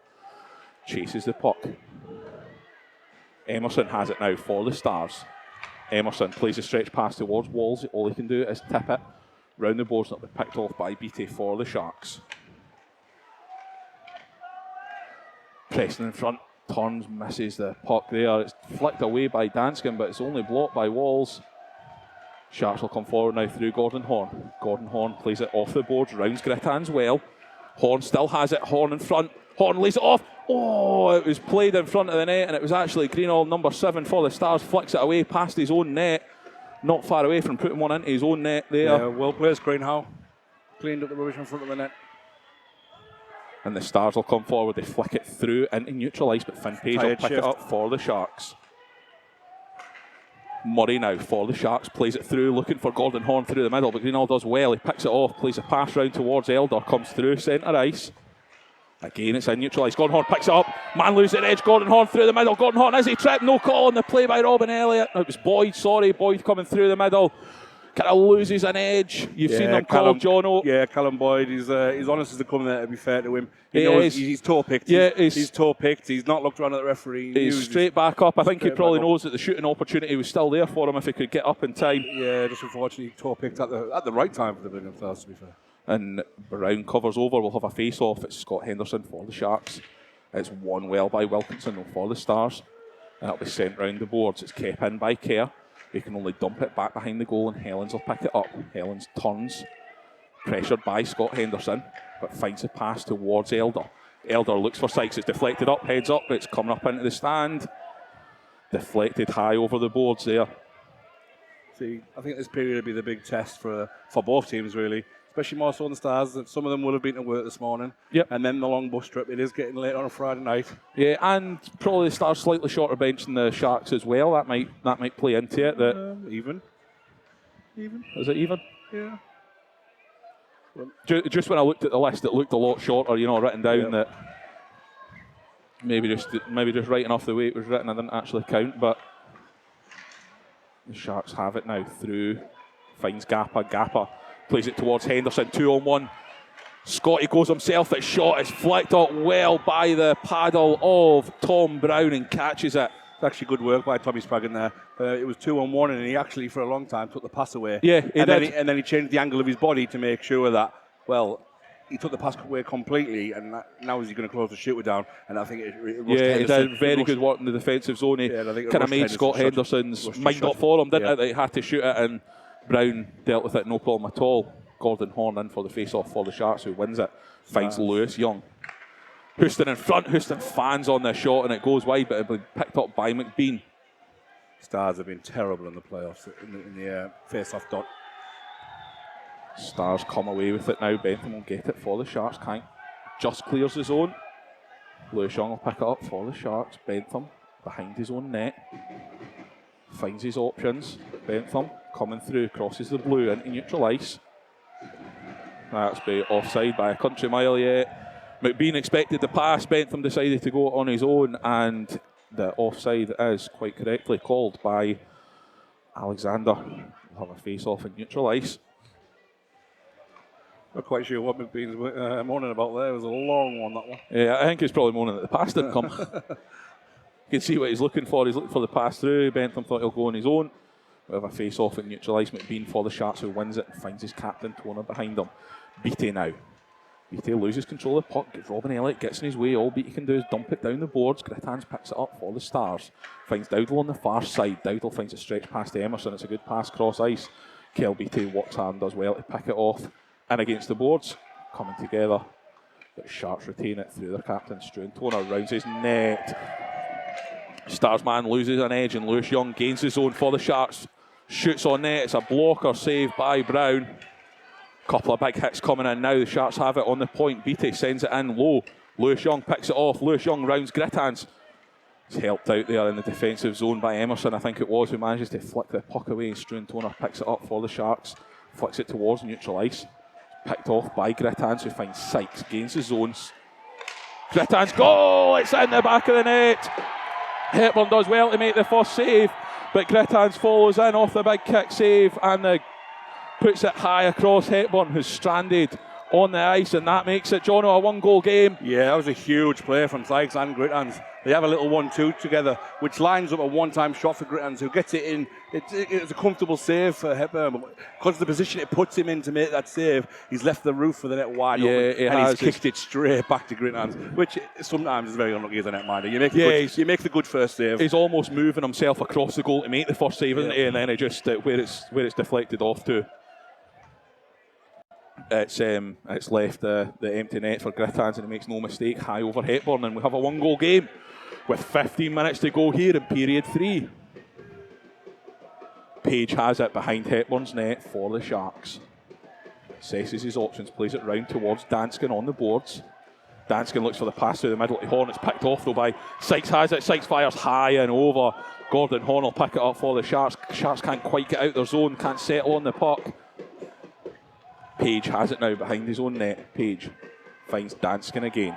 Chases the puck. Emerson has it now for the Stars. Emerson plays a stretch pass towards Walls. All he can do is tip it round the boards, not be picked off by Beattie for the Sharks. Preston in front, turns, misses the puck there. It's flicked away by Danskin, but it's only blocked by Walls. Sharks will come forward now through Gordon Horn. Gordon Horn plays it off the boards, rounds Grittan's well. Horn still has it, Horn in front. Horn lays it off. Oh, it was played in front of the net, and it was actually Greenall, number 7 for the Stars, flicks it away past his own net. Not far away from putting one into his own net there. Yeah, well played, Greenall. Cleaned up the rubbish in front of the net. And the Stars will come forward. They flick it through into neutral ice, but Finn Page will pick it up for the Sharks. Murray now for the Sharks, plays it through, looking for Gordon Horn through the middle, but Greenall does well. He picks it off, plays a pass round towards Elder, comes through centre ice. Again, it's in neutral ice. Gordon Horn picks it up. Man loses the edge. Gordon Horn through the middle. Gordon Horn, is he tripped? No call on the play by Robin Elliott. It was Boyd, Boyd coming through the middle. Kind of loses an edge. You've seen them call Jono. Yeah, Callum Boyd. He's honest as they come there, to be fair to him. He knows he's toe picked. Yeah, he's toe picked. He's not looked around at the referee. He's straight back up. I think he probably knows that the shooting opportunity was still there for him if he could get up in time. Yeah, just unfortunately toe picked at the right time for the Billingham Stars, to be fair. And Brown covers over. We'll have a face-off. It's Scott Henderson for the Sharks. It's won well by Wilkinson for the Stars. And it'll be sent round the boards. It's kept in by Kerr. He can only dump it back behind the goal, and Helens will pick it up. Helens turns, pressured by Scott Henderson, but finds a pass towards Elder. Elder looks for Sykes. It's deflected up, heads up, but it's coming up into the stand. Deflected high over the boards there. See, I think this period will be the big test for both teams, really. Especially more so on the Stars. Some of them will have been to work this morning. Yep. And then the long bus trip. It is getting late on a Friday night. Yeah, and probably the Stars slightly shorter bench than the Sharks as well. That might play into it. Even. Is it even? Yeah. Well, just when I looked at the list, it looked a lot shorter. Written down that maybe just writing off the way it was written, I didn't actually count. But the Sharks have it now through. Finds Gappa. Plays it towards Henderson, 2-on-1. Scotty goes himself, it's shot, it's flicked up well by the paddle of Tom Brown and catches it. It's actually good work by Tommy Spraggin there. It was 2-on-1 and he actually, for a long time, took the pass away. Yeah, he did. Then he changed the angle of his body to make sure that, he took the pass away completely, and now he's going to close the shooter down. And I think it rushed he did very good work in the defensive zone. He kind of made Scott Henderson's mind up for him, didn't it? That he had to shoot it, and Brown dealt with it no problem at all. Gordon Horn in for the face-off for the Sharks, who wins it. Finds Lewis Young. Houston in front. Houston fans on the shot, and it goes wide, but it been picked up by McBean. Stars have been terrible in the playoffs in the face-off dot. Stars come away with it now. Bentham will get it for the Sharks. Kank just clears the zone. Lewis Young will pick it up for the Sharks. Bentham behind his own net. Finds his options. Bentham coming through, crosses the blue into neutral ice. That's by offside by a country mile yet. McBean expected the pass. Bentham decided to go on his own, and the offside is quite correctly called by Alexander. We'll have a face-off in neutral ice. Not quite sure what McBean's moaning about there. It was a long one, that one. Yeah, I think he's probably moaning that the pass didn't come. You can see what he's looking for. He's looking for the pass through. Bentham thought he'll go on his own. We have a face-off in neutral ice. McBean for the Sharks, who wins it and finds his captain, Toner, behind him. Beattie now. Beattie loses control of the puck. Robin Elliott gets in his way. All Beattie can do is dump it down the boards. Grittans picks it up for the Stars. Finds Dowdle on the far side. Dowdle finds a stretch past to Emerson. It's a good pass cross ice. Kel Beattie works hard and does well to pick it off. In against the boards. Coming together. But Sharks retain it through their captain, Struan. Toner rounds his net. Stars man loses an edge, and Lewis Young gains his own for the Sharks. Shoots on net. It's a blocker save by Brown. Couple of big hits coming in now. The Sharks have it on the point. Beattie sends it in low. Lewis Young picks it off. Lewis Young rounds Grittans. It's helped out there in the defensive zone by Emerson, I think it was, who manages to flick the puck away. Struan Toner picks it up for the Sharks. Flicks it towards neutral ice. Picked off by Grittans, who finds Sykes. Gains the zones. Grittans goal! It's in the back of the net. Hepburn does well to make the first save, but Grittans follows in off the big kick save, and the puts it high across Hepburn, who's stranded on the ice, and that makes it, Jono, a 1-goal game. Yeah, that was a huge play from Sykes and Grittans. They have a little 1-2 together, which lines up a one-time shot for Grittans, who gets it in. It's a comfortable save for Hepburn, but because of the position it puts him in to make that save, he's left the roof for the net wide open, and he's kicked it straight back to Grittans, which sometimes is very unlucky as a netminder. You make the good first save. He's almost moving himself across the goal to make the first save, isn't he? And then it just where it's deflected off to. It's left the empty net for Grittans, and he makes no mistake, high over Hepburn, and we have a 1-goal game with 15 minutes to go here in period 3. Page has it behind Hepburn's net for the Sharks. Assesses his options, plays it round towards Danskin on the boards. Danskin looks for the pass through the middle to Horn. It's picked off though by Sykes. Has it. Sykes fires high and over. Gordon Horn will pick it up for the Sharks. Sharks can't quite get out their zone, can't settle on the puck. Page has it now behind his own net. Page finds Danskin again.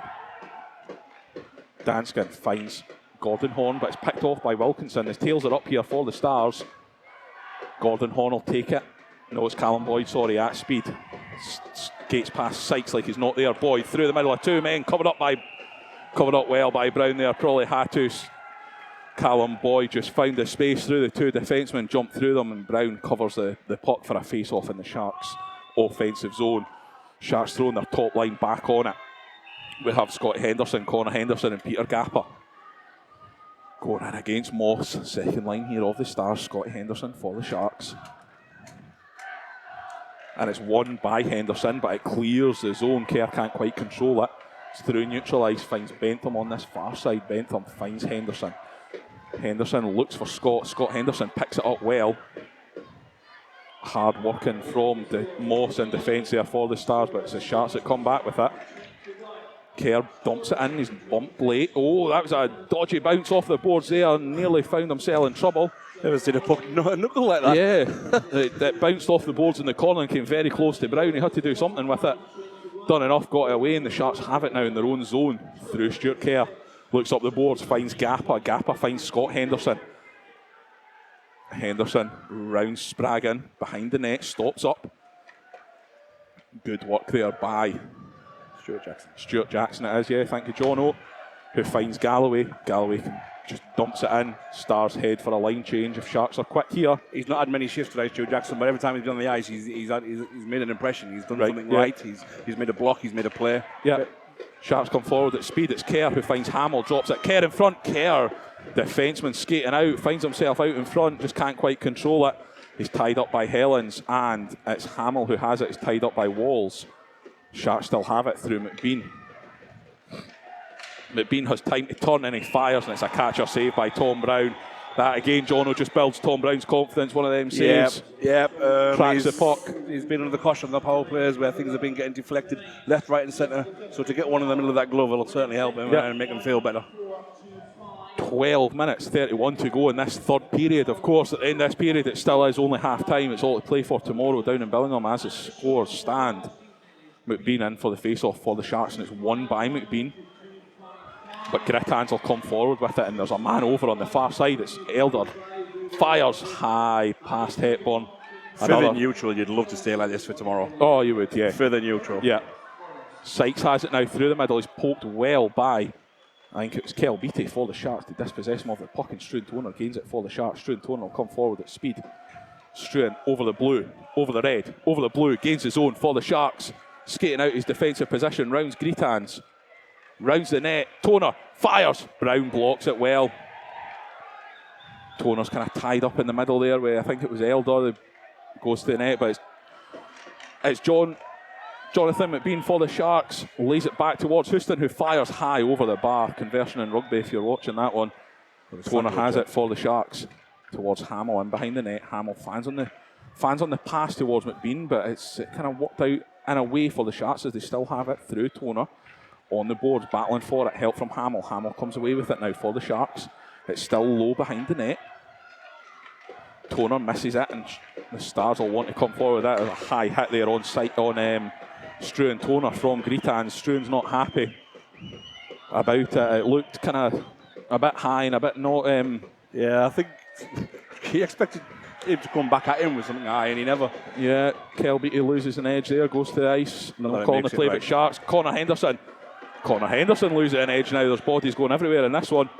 Danskin finds Gordon Horn, but it's picked off by Wilkinson. His tails are up here for the Stars. Gordon Horn will take it. No, it's Callum Boyd, sorry, at speed. Skates past Sykes like he's not there. Boyd through the middle of two men, covered up well by Brown there. Probably had to. Callum Boyd just found the space through the two defensemen, jumped through them, and Brown covers the puck for a face-off in the Sharks' offensive zone. Sharks throwing their top line back on it. We have Scott Henderson, Connor Henderson, and Peter Gapper going in against Moss. Second line here of the Stars. Scott Henderson for the Sharks. And it's won by Henderson, but it clears the zone. Kerr can't quite control it. It's through neutral ice, finds Bentham on this far side. Bentham finds Henderson. Henderson looks for Scott. Scott Henderson picks it up well. Hard working from the Moss in defence there for the Stars, but it's the Sharks that come back with it. Kerr dumps it in, he's bumped late. Oh, that was a dodgy bounce off the boards there, nearly found himself in trouble. Never seen a puck knuckle like that. Yeah, it bounced off the boards in the corner and came very close to Brown. He had to do something with it. Done enough, got it away, and the Sharks have it now in their own zone. Through Stuart Kerr. Looks up the boards, finds Gappa. Gappa finds Scott Henderson. Henderson rounds Spraggan behind the net, stops up. Good work there by Stuart Jackson it is, yeah, thank you, John O, who finds Galloway. Galloway just dumps it in. Stars head for a line change if Sharks are quick here. He's not had many shifts today, Stuart Jackson, but every time he's been on the ice, he's made an impression. He's done something right. He's made a block, he's made a play. Yeah. Sharks come forward at speed. It's Kerr who finds Hamill, drops it. Kerr in front. Kerr, defenseman skating out, finds himself out in front, just can't quite control it. He's tied up by Helens, and it's Hamill who has it. He's tied up by Walls. Sharks still have it through McBean. McBean has time to turn and he fires, and it's a catcher save by Tom Brown. That again, Jono, just builds Tom Brown's confidence. One of them saves. Cracks the puck. He's been under the caution of the power players where things have been getting deflected left, right, and centre. So to get one in the middle of that glove will certainly help him and make him feel better. 12 minutes, 31 to go in this third period. Of course, in this period, it still is only half time. It's all to play for tomorrow down in Billingham as the scores stand. McBean in for the face-off for the Sharks, and it's won by McBean. But Grittans will come forward with it, and there's a man over on the far side. It's Elder. Fires high past Hepburn. Further neutral, you'd love to stay like this for tomorrow. Oh, you would, yeah. Further neutral. Yeah. Sykes has it now through the middle. He's poked well by, I think it was Kel Beattie for the Sharks to dispossess him of the puck, and Struan Toner gains it for the Sharks. Struan Toner will come forward at speed. Struan over the blue, over the red, over the blue, gains his own for the Sharks. Skating out his defensive position, rounds Grittans. Rounds the net. Toner fires. Brown blocks it well. Toner's kind of tied up in the middle there, where I think it was Elder that goes to the net, but it's Jonathan McBean for the Sharks. Lays it back towards Houston, who fires high over the bar. Conversion in rugby, if you're watching that one. Toner has it for the Sharks towards Hamill and behind the net. Hamill fans on the pass towards McBean, but it kind of worked out in a way for the Sharks as they still have it through Toner. On the boards, battling for it. Help from Hamill. Hamill comes away with it now for the Sharks. It's still low behind the net. Toner misses it, and the Stars will want to come forward. That is a high hit there on site on Struan Toner from Grittans. Struan's not happy about it. It looked kind of a bit high and a bit not. I think he expected him to come back at him with something high, and he never. Yeah, Kelbeatty loses an edge there, goes to the ice. No calling the play, but Sharks. Connor Henderson loses an edge now. There's bodies going everywhere in this one.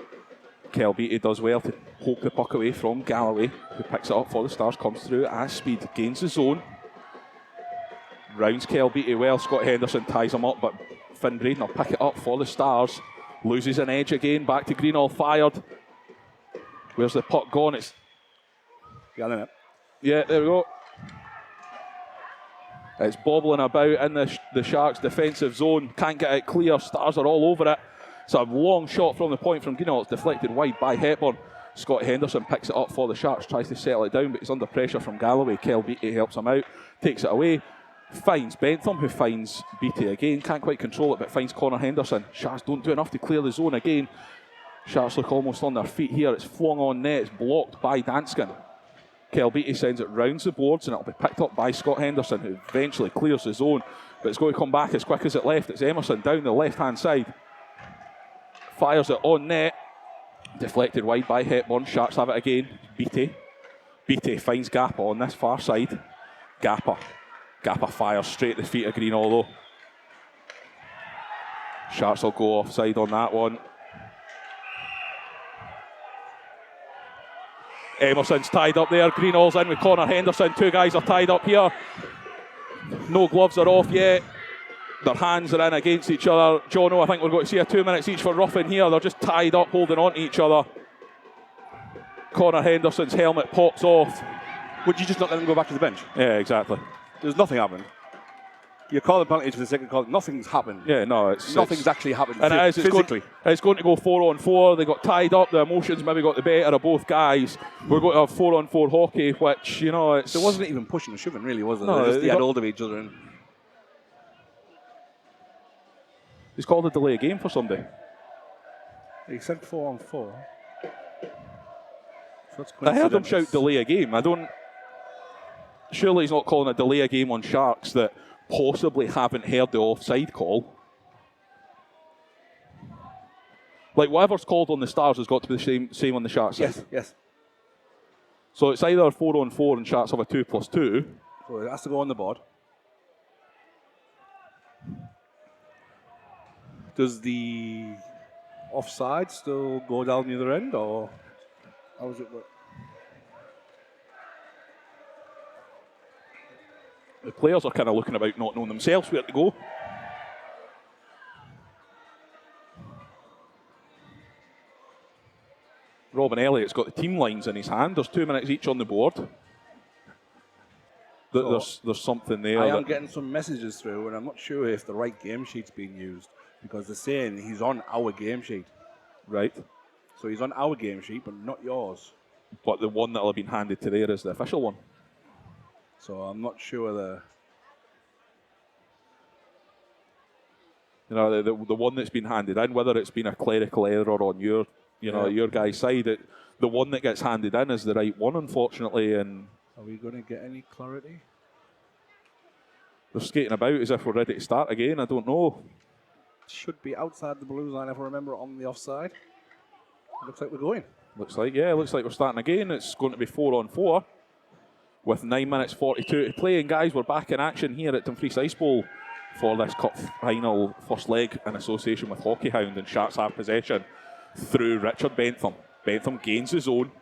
Kelbeatty does well to poke the puck away from Galloway, who picks it up for the Stars, comes through as speed, gains the zone. Rounds Kelbeatty well. Scott Henderson ties him up, but Finn Braden will pick it up for the Stars. Loses an edge again, back to Greenall, fired. Where's the puck gone? It's it. Yeah, there we go. It's bobbling about in the Sharks' defensive zone. Can't get it clear. Stars are all over it. It's a long shot from the point from Greenall. It's deflected wide by Hepburn. Scott Henderson picks it up for the Sharks, tries to settle it down, but he's under pressure from Galloway. Kelbeatty helps him out, takes it away. Finds Bentham, who finds Beatty again. Can't quite control it, but finds Connor Henderson. Sharks don't do enough to clear the zone again. Sharks look almost on their feet here. It's flung on net. It's blocked by Danskin. Kelbeatty sends it rounds the boards, and it'll be picked up by Scott Henderson, who eventually clears the zone. But it's going to come back as quick as it left. It's Emerson down the left-hand side. Fires it on net. Deflected wide by Hepburn. Sharks have it again. Beatty finds Gappa on this far side. Gappa fires straight at the feet of Greenall though. Sharks will go offside on that one. Emerson's tied up there. Greenall's in with Connor Henderson. Two guys are tied up here. No gloves are off yet. Their hands are in against each other. Jono, I think we're going to see a 2 minutes each for roughing here. They're just tied up, holding on to each other. Connor Henderson's helmet pops off. Would you just not let them go back to the bench? Yeah, exactly. There's nothing happened. You call the penalty for the second call. Nothing's happened. Yeah, no, nothing's actually happened. And physically. It's going to go 4-on-4. They got tied up. The emotions maybe got the better of both guys. We're going to have 4-on-4 hockey, which, you know, it's... There wasn't even pushing and shoving, really, was there? No, they had hold of each other. And he's called a delay game for somebody. He said 4-on-4. So I heard him shout delay a game. Surely he's not calling a delay a game on Sharks that possibly haven't heard the offside call. Like, whatever's called on the Stars has got to be the same on the Sharks side. Yes. So it's either 4-on-4 and Sharks have a 2+2. So it has to go on the board. Does the offside still go down the other end, or how does it work? The players are kind of looking about not knowing themselves where to go. Robin Elliott's got the team lines in his hand. There's 2 minutes each on the board. There's something there. I am getting some messages through, and I'm not sure if the right game sheet's being used, because they're saying he's on our game sheet. Right. So he's on our game sheet, but not yours. But the one that'll have been handed to there is the official one. So I'm not sure the one that's been handed in, whether it's been a clerical error on your guy's side, the one that gets handed in is the right one, unfortunately. And are we going to get any clarity? They're skating about as if we're ready to start again. I don't know. Should be outside the blue line if I remember, on the offside. Looks like we're going. Looks like we're starting again. It's going to be 4-on-4. With 9 minutes 42 to play. And guys, we're back in action here at Dumfries Ice Bowl for this cup final first leg in association with Hockey Hound, and Sharks have possession through Richard Bentham. Bentham gains his own,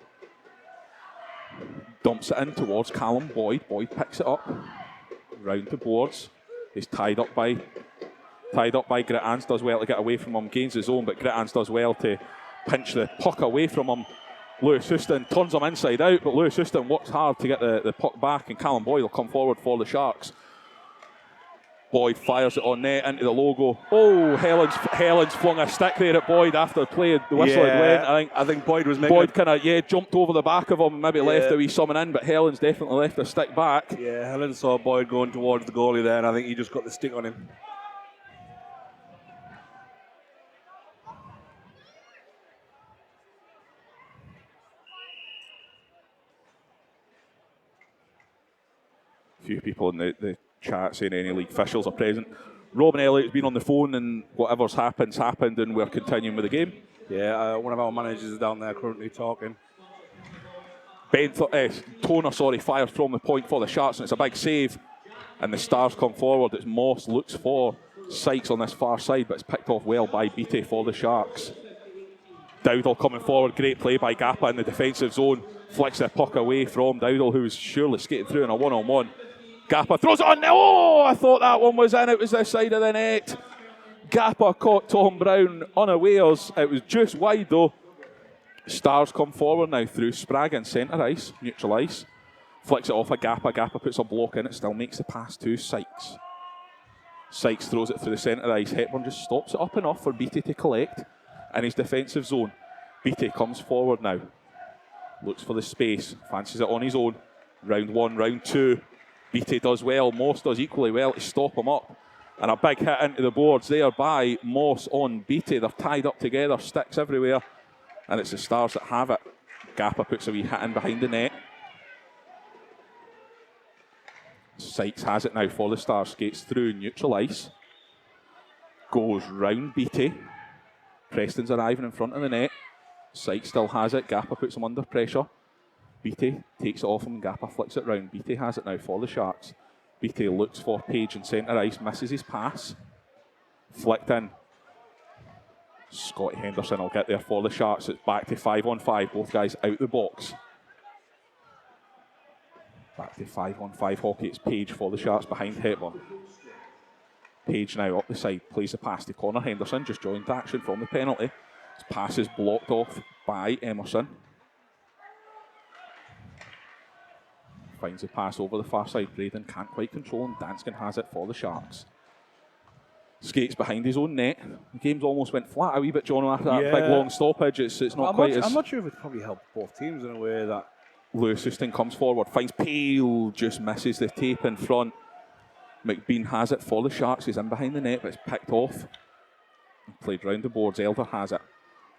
dumps it in towards Callum Boyd. Boyd picks it up, round the boards. He's tied up by Grittans, does well to get away from him, gains his own, but Grittans does well to pinch the puck away from him. Lewis Houston turns him inside out, but Lewis Houston works hard to get the puck back, and Callum Boyd will come forward for the Sharks. Boyd fires it on net into the logo. Oh, Helens flung a stick there at Boyd after play. The whistle had went. I think Boyd was making Boyd kind of jumped over the back of him, maybe left a wee summon in, but Helens definitely left a stick back. Yeah, Helens saw Boyd going towards the goalie there, and I think he just got the stick on him. Few people in the chat saying any league officials are present. Robin Elliott's been on the phone, and whatever's happened, and we're continuing with the game. Yeah, one of our managers is down there currently talking. Toner, fires from the point for the Sharks, and it's a big save. And the Stars come forward. It's Moss looks for Sykes on this far side, but it's picked off well by Beattie for the Sharks. Dowdall coming forward, great play by Gappa in the defensive zone. Flicks the puck away from Dowdall, who was surely skating through in a one-on-one. Gappa throws it on. Oh, I thought that one was in. It was this side of the net. Gappa caught Tom Brown unawares. It was just wide though. Stars come forward now through Spraggan, centre ice, neutral ice. Flicks it off a Gappa. Gappa puts a block in. It still makes the pass to Sykes. Sykes throws it through the centre ice. Hepburn just stops it up enough for Beattie to collect in his defensive zone. Beattie comes forward now. Looks for the space. Fancies it on his own. Round one, round two. Beattie does well. Moss does equally well to stop him up. And a big hit into the boards there by Moss on Beattie. They're tied up together. Sticks everywhere. And it's the Stars that have it. Gappa puts a wee hit in behind the net. Sykes has it now for the Stars. Skates through neutral ice. Goes round Beattie. Preston's arriving in front of the net. Sykes still has it. Gappa puts him under pressure. Beattie takes it off him. Gappa flicks it round. Beattie has it now for the Sharks. Beattie looks for Page in centre ice. Misses his pass. Flicked in. Scott Henderson will get there for the Sharks. It's back to 5-on-5. Both guys out the box. Back to 5-on-5 hockey. It's Page for the Sharks behind Hepburn. Page now up the side. Plays the pass to Connor Henderson. Just joined action from the penalty. His pass is blocked off by Emerson. Finds the pass over the far side. Braden can't quite control him. Danskin has it for the Sharks. Skates behind his own net. The game's almost went flat a wee bit, John, after that big long stoppage. It's not quite as... I'm not sure if it probably helped both teams in a way that... Lewis Houston comes forward, finds Pale, just misses the tape in front. McBean has it for the Sharks. He's in behind the net, but it's picked off. Played round the boards. Elder has it.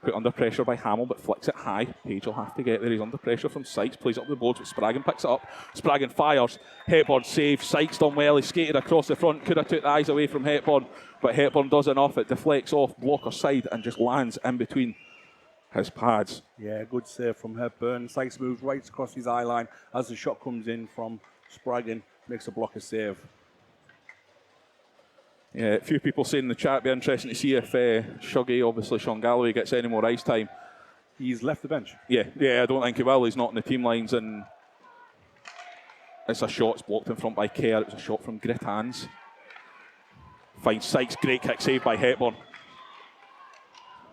Put under pressure by Hamill, but flicks it high. Page will have to get there. He's under pressure from Sykes. Plays up the boards, but Spraggan picks it up. Spraggan fires. Hepburn saves. Sykes done well. He skated across the front. Could have took the eyes away from Hepburn, but Hepburn does enough. It deflects off blocker side and just lands in between his pads. Yeah, good save from Hepburn. Sykes moves right across his eye line as the shot comes in from Spraggan. Makes a blocker save. Yeah, a few people saying in the chat, it'd be interesting to see if Shuggy, obviously Sean Galloway, gets any more ice time. He's left the bench. Yeah, I don't think he will. He's not in the team lines, and it's a shot. It's blocked in front by Kerr. It was a shot from Grittans. Finds Sykes. Great kick save by Hepburn.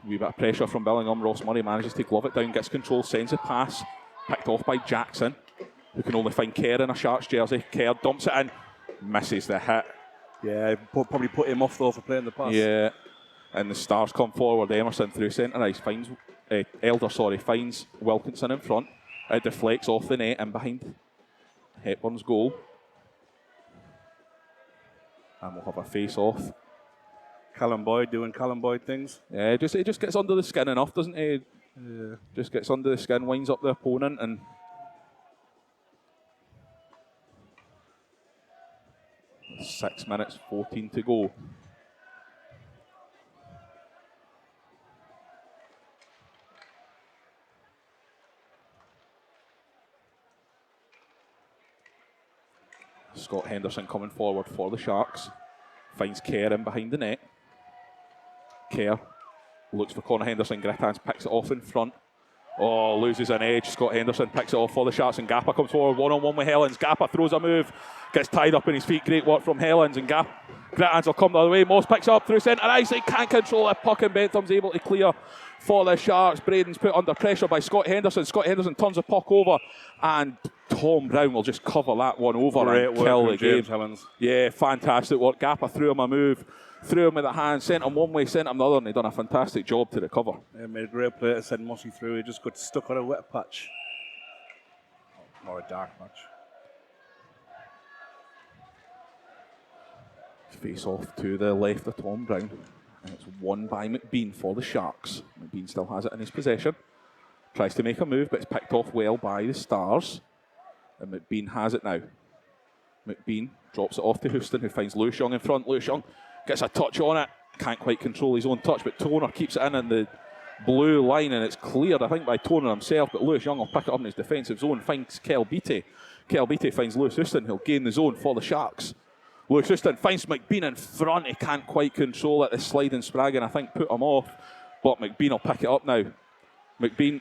A wee bit of pressure from Billingham. Ross Murray manages to glove it down, gets control, sends a pass. Picked off by Jackson, who can only find Kerr in a Sharks jersey. Kerr dumps it in, misses the hit. Yeah, probably put him off though for playing the pass. Yeah, and the Stars come forward. Emerson through centre ice finds finds Wilkinson in front. It deflects off the net and behind Hepburn's goal. And we'll have a face-off. Callum Boyd doing Callum Boyd things. Yeah, he just gets under the skin enough, doesn't he? Yeah. Just gets under the skin, winds up the opponent, and 6 minutes, 14 to go. Scott Henderson coming forward for the Sharks. Finds Kerr in behind the net. Kerr looks for Connor Henderson. Grittans picks it off in front. Oh, loses an edge. Scott Henderson picks it off for the Sharks, and Gappa comes forward one-on-one with Helens. Gappa throws a move, gets tied up in his feet. Great work from Helens, and Grittans will come the other way. Moss picks it up through centre ice. He can't control it. Puck, and Bentham's able to clear for the Sharks. Braden's put under pressure by Scott Henderson. Scott Henderson turns the puck over, and Tom Brown will just cover that one over. Great and work kill from the James game. Helens. Yeah, fantastic work. Gappa threw him a move, threw him with the hand, sent him one way, sent him the other, and he done a fantastic job to recover. Yeah, made a great play to send Mossy through. He just got stuck on a wet patch. Or a dark patch. Face off to the left of Tom Brown. And it's won by McBean for the Sharks. McBean still has it in his possession. Tries to make a move, but it's picked off well by the Stars. And McBean has it now. McBean drops it off to Houston, who finds Lewis Young in front. Lewis Young gets a touch on it. Can't quite control his own touch, but Toner keeps it in, and the blue line, and it's cleared, I think, by Toner himself, but Lewis Young will pick it up in his defensive zone, finds Kel Beattie. Kel Beattie finds Lewis Houston, he'll gain the zone for the Sharks. Lewis Houston finds McBean in front, he can't quite control it, the sliding Spraggan, I think, put him off, but McBean will pick it up now. McBean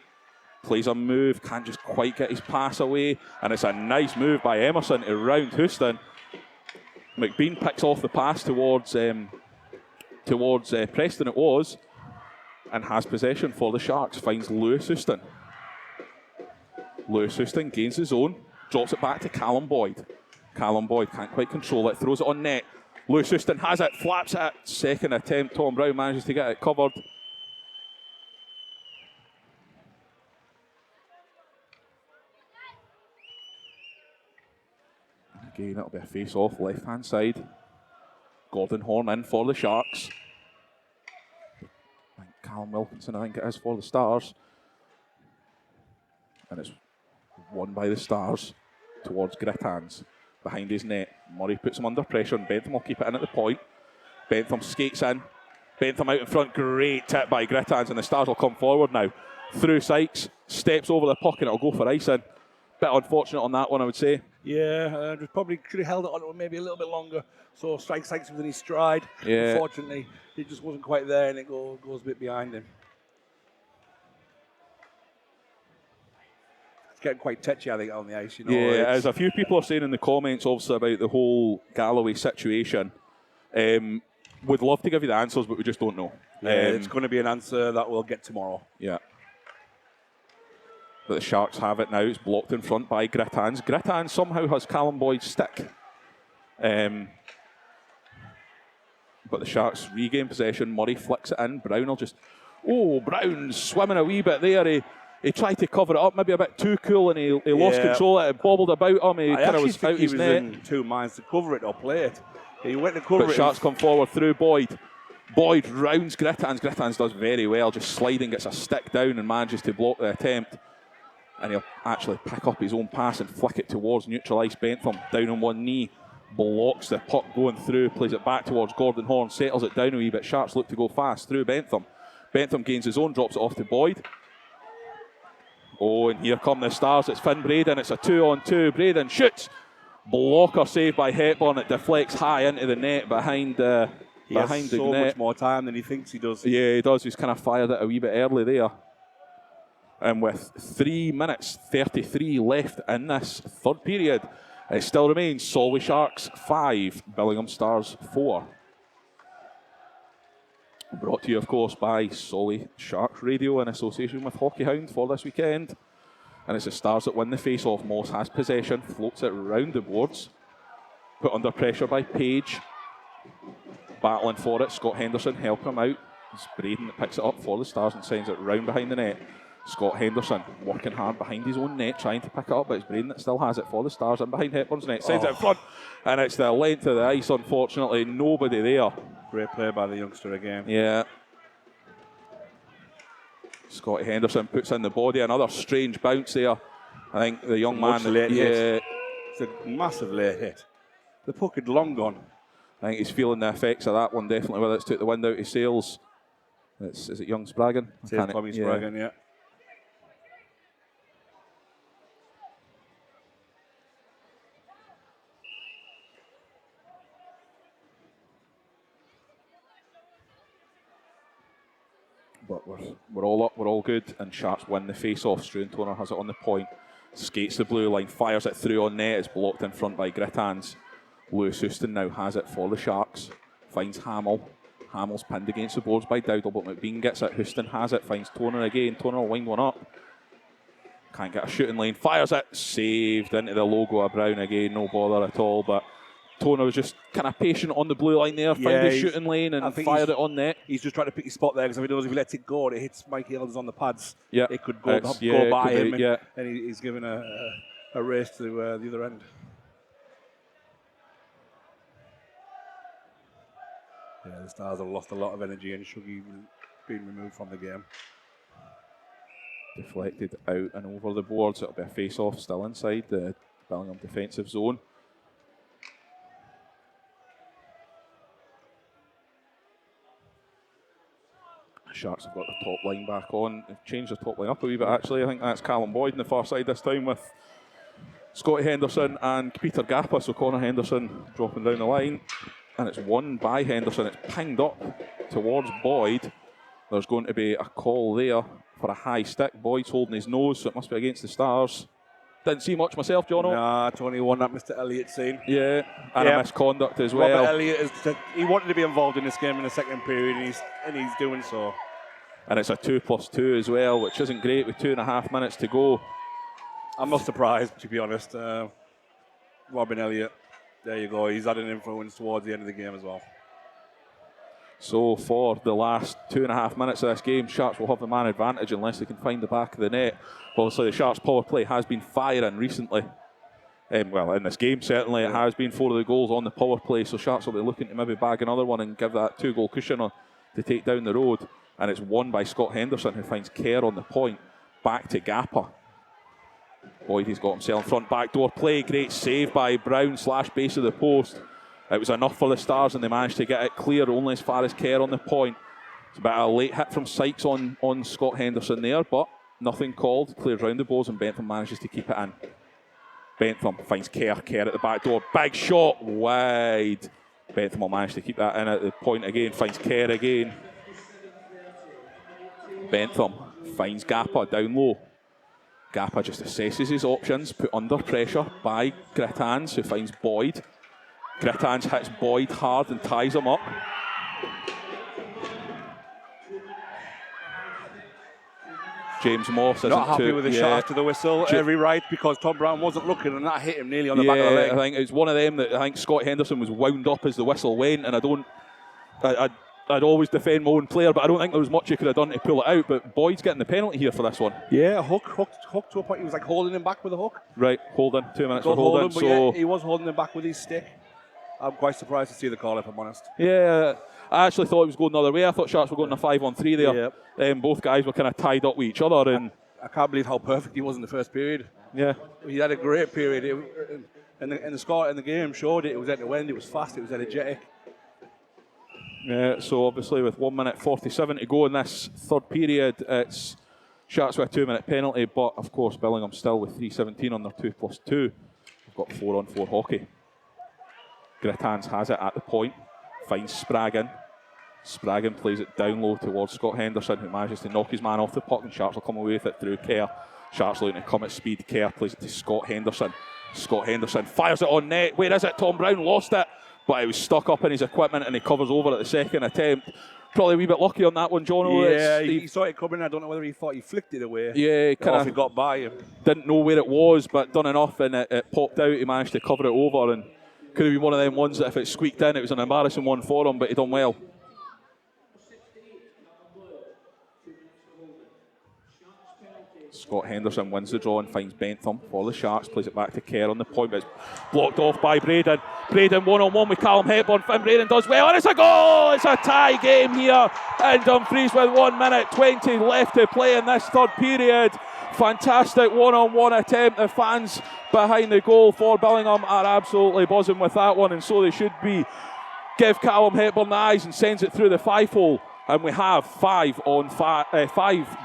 plays a move, can't just quite get his pass away, and it's a nice move by Emerson to round Houston. McBean picks off the pass towards Preston, it was, and has possession for the Sharks, finds Lewis Houston. Lewis Houston gains his own, drops it back to Callum Boyd. Callum Boyd can't quite control it, throws it on net. Lewis Houston has it, flaps it. Second attempt, Tom Brown manages to get it covered. Again, it'll be a face-off, left-hand side. Gordon Horn in for the Sharks. I think Callum Wilkinson, I think it is, for the Stars. And it's won by the Stars towards Grittans. Behind his net, Murray puts him under pressure, and Bentham will keep it in at the point. Bentham skates in. Bentham out in front, great tip by Grittans, and the Stars will come forward now. Through Sykes, steps over the puck, and it'll go for icing. Bit unfortunate on that one, I would say. Yeah, probably could have held it on maybe a little bit longer. So Sykes within his stride. Yeah. Unfortunately, he just wasn't quite there, and it goes a bit behind him. It's getting quite touchy, I think, on the ice. Yeah, as a few people are saying in the comments, obviously, about the whole Galloway situation. Would love to give you the answers, but we just don't know. Yeah, it's going to be an answer that we'll get tomorrow. Yeah. But the Sharks have it now. It's blocked in front by Grittans. Grittans somehow has Callum Boyd's stick. But the Sharks regain possession. Murray flicks it in. Brown will just... Oh, Brown's swimming a wee bit there. He tried to cover it up, maybe a bit too cool, and he lost control. It bobbled about him. He kind of was out his net. In 2 minds to cover it or play it. He went to cover but it. Sharks come forward through Boyd. Boyd rounds Grittans. Grittans does very well, just sliding, gets a stick down and manages to block the attempt. And he'll actually pick up his own pass and flick it towards neutral ice. Bentham down on one knee, blocks the puck going through, plays it back towards Gordon Horn, settles it down a wee bit. Sharks look to go fast through Bentham. Bentham gains his own, drops it off to Boyd. Oh, and here come the Stars. It's Finn Braden. It's a 2-on-2. Braden shoots. Blocker saved by Hepburn. It deflects high into the net behind the He has so much more time than he thinks he does. Yeah, he does. He's kind of fired it a wee bit early there. And with 3 minutes 33 left in this third period, it still remains Solway Sharks 5, Billingham Stars 4. Brought to you, of course, by Solway Sharks Radio in association with Hockey Hound for this weekend. And it's the Stars that win the face-off. Moss has possession, floats it round the boards. Put under pressure by Page. Battling for it, Scott Henderson help him out. It's Braden that picks it up for the Stars and sends it round behind the net. Scott Henderson working hard behind his own net, trying to pick it up, but it's Braden that still has it for the Stars and behind Hepburn's net. Sends it in front, and it's the length of the ice, unfortunately. Nobody there. Great play by the youngster again. Yeah. Scott Henderson puts in the body. Another strange bounce there. I think the young man... Hit. It's a massive late hit. The puck had long gone. I think he's feeling the effects of that one, definitely, whether it's took the wind out of his sails. Is it young Spraggan? Tommy Spraggan, yeah. But we're all up, we're all good, and Sharks win the face-off. Struan Toner has it on the point, skates the blue line, fires it through on net. It's blocked in front by Grittans. Lewis Houston now has it for the Sharks. Finds Hamill. Hamill's pinned against the boards by Dowdle, but McBean gets it. Houston has it, finds Toner again. Toner will wind one up. Can't get a shooting lane. Fires it, saved into the logo of Brown again. No bother at all, but Toner was just kind of patient on the blue line there, found his shooting lane and fired it on net. He's just trying to pick his spot there because if he knows if he lets it go and it hits Mike Elders on the pads, it could go by him and he's given a race to the other end. Yeah, the Stars have lost a lot of energy and Shuggy being removed from the game. Deflected out and over the boards. It'll be a face-off still inside the Billingham defensive zone. Sharks have got the top line back on. They've changed the top line up a wee bit, actually. I think that's Callum Boyd on the far side this time with Scotty Henderson and Peter Gappa. So Connor Henderson dropping down the line. And it's won by Henderson. It's pinged up towards Boyd. There's going to be a call there for a high stick. Boyd's holding his nose, so it must be against the Stars. Didn't see much myself, Jono. Nah, it's only one that Mr. Elliott seen. Yeah, and a misconduct as well. Robert Elliott, he wanted to be involved in this game in the second period, and he's doing so. And it's a 2+2 as well, which isn't great with 2.5 minutes to go. I'm not surprised, to be honest. Robin Elliott, there you go. He's had an influence towards the end of the game as well. So for the last 2.5 minutes of this game, Sharks will have the man advantage unless they can find the back of the net. Obviously, the Sharks' power play has been firing recently. Well, in this game, certainly, it has been 4 of the goals on the power play. So Sharks will be looking to maybe bag another one and give that 2-goal cushion to take down the road. And it's won by Scott Henderson, who finds Kerr on the point. Back to Gappa. Boyd, he's got himself in front. Backdoor play. Great save by Brown / base of the post. It was enough for the Stars, and they managed to get it clear only as far as Kerr on the point. It's a bit of a late hit from Sykes on Scott Henderson there, but nothing called. Cleared round the balls, and Bentham manages to keep it in. Bentham finds Kerr at the back door. Big shot, wide. Bentham will manage to keep that in at the point again. Finds Kerr again. Bentham finds Gappa down low. Gappa just assesses his options, put under pressure by Grittans, who finds Boyd. Grittans hits Boyd hard and ties him up. James Moss isn't not happy with the shot after the whistle. Every right, because Tom Brown wasn't looking, and that hit him nearly on the back of the leg. I think it's one of them that I think Scott Henderson was wound up as the whistle went, and I'd always defend my own player, but I don't think there was much he could have done to pull it out. But Boyd's getting the penalty here for this one. Yeah, hook to a point. He was like holding him back with a hook. Right, holding. 2 minutes for holding. So he was holding him back with his stick. I'm quite surprised to see the call, if I'm honest. Yeah, I actually thought it was going the other way. I thought Sharks were going a 5-on-3 there. Yep. Both guys were kind of tied up with each other. And I can't believe how perfect he was in the first period. Yeah. He had a great period. And the score in the game showed it. It was end to end. It was fast. It was energetic. Yeah, so obviously with 1 minute 47 to go in this third period, it's Sharks with a 2 minute penalty, but of course Billingham still with 3:17 on their 2+2. We've got 4-on-4 hockey. Grittans has it at the point, finds Spraggan. Spraggan plays it down low towards Scott Henderson, who manages to knock his man off the puck, and Sharks will come away with it through Kerr. Sharks looking to come at speed. Kerr plays it to Scott Henderson. Scott Henderson fires it on net. Where is it? Tom Brown lost it, but it was stuck up in his equipment, and he covers over at the second attempt. Probably a wee bit lucky on that one, Jono. Yeah, he saw it coming. I don't know whether he thought he flicked it away. Yeah, or if he got by him. Didn't know where it was, but done enough, and it popped out. He managed to cover it over, and could have been one of them ones that if it squeaked in, it was an embarrassing one for him, but he done well. Scott Henderson wins the draw and finds Bentham for the Sharks, plays it back to Kerr on the point, but it's blocked off by Braden. Braden 1-on-1 with Callum Hepburn. Finn Braden does well, and it's a goal! It's a tie game here in Dumfries with 1 minute 20 left to play in this third period. Fantastic 1-on-1 attempt. The fans behind the goal for Billingham are absolutely buzzing with that one, and so they should be. Give Callum Hepburn the eyes and sends it through the 5-hole, and we have 5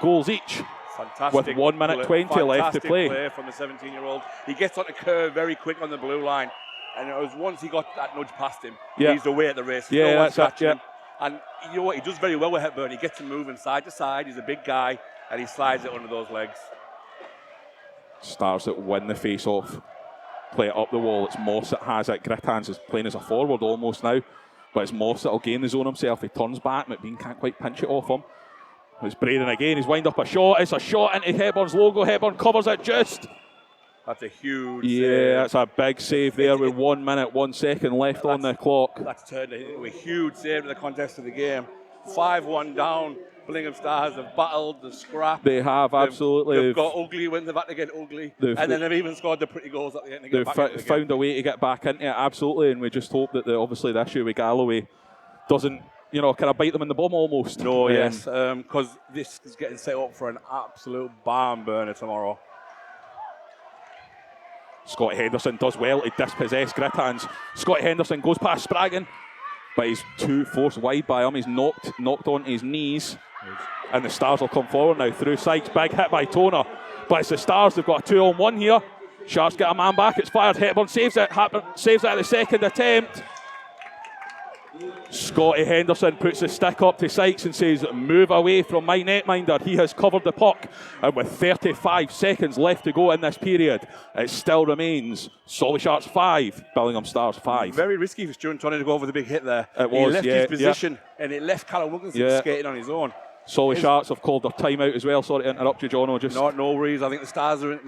goals each. Fantastic. With 1 minute 20 left to play. Play from the 17-year-old. He gets on the curve very quick on the blue line, and it was once he got that nudge past him, he's away at the race. Yeah, that's it. Yeah. And you know what? He does very well with Hepburn. He gets him moving side to side. He's a big guy, and he slides it under those legs. Stars that win the face-off. Play it up the wall. It's Moss that has it. Grittans is playing as a forward almost now, but it's Moss that'll gain the zone himself. He turns back. McBean can't quite pinch it off him. It's Braden again. He's wind up a shot. It's a shot into Hepburn's logo. Hepburn covers it just. That's a huge save. Yeah, that's a big save there with 1 minute, 1 second left on the clock. That's turned into a huge save in the context of the game. 5-1 down. Billingham Stars have battled the scrap. They have, absolutely. They've got ugly when they've had to get ugly. And then they've even scored the pretty goals at the end. They've found a way to get back into it, absolutely. And we just hope that obviously the issue with Galloway doesn't, kind of bite them in the bum almost. No, yes, because this is getting set up for an absolute barn burner tomorrow. Scott Henderson does well to dispossess Grittans. Scott Henderson goes past Spraggan, but he's too forced wide by him. He's knocked onto his knees. And the Stars will come forward now through Sykes. Big hit by Toner. But it's the Stars. They've got a 2-on-1 here. Sharks get a man back. It's fired. Hepburn saves it. Saves it at the second attempt. Scotty Henderson puts the stick up to Sykes and says, move away from my netminder. He has covered the puck. And with 35 seconds left to go in this period, it still remains Solway Sharks 5, Billingham Stars 5. Very risky for Stuart Tony to go over the big hit there. He left his position and it left Callum Wilkinson skating on his own. Solway Sharks have called their timeout as well. Sorry to interrupt you, Jono. No worries. I think the Stars are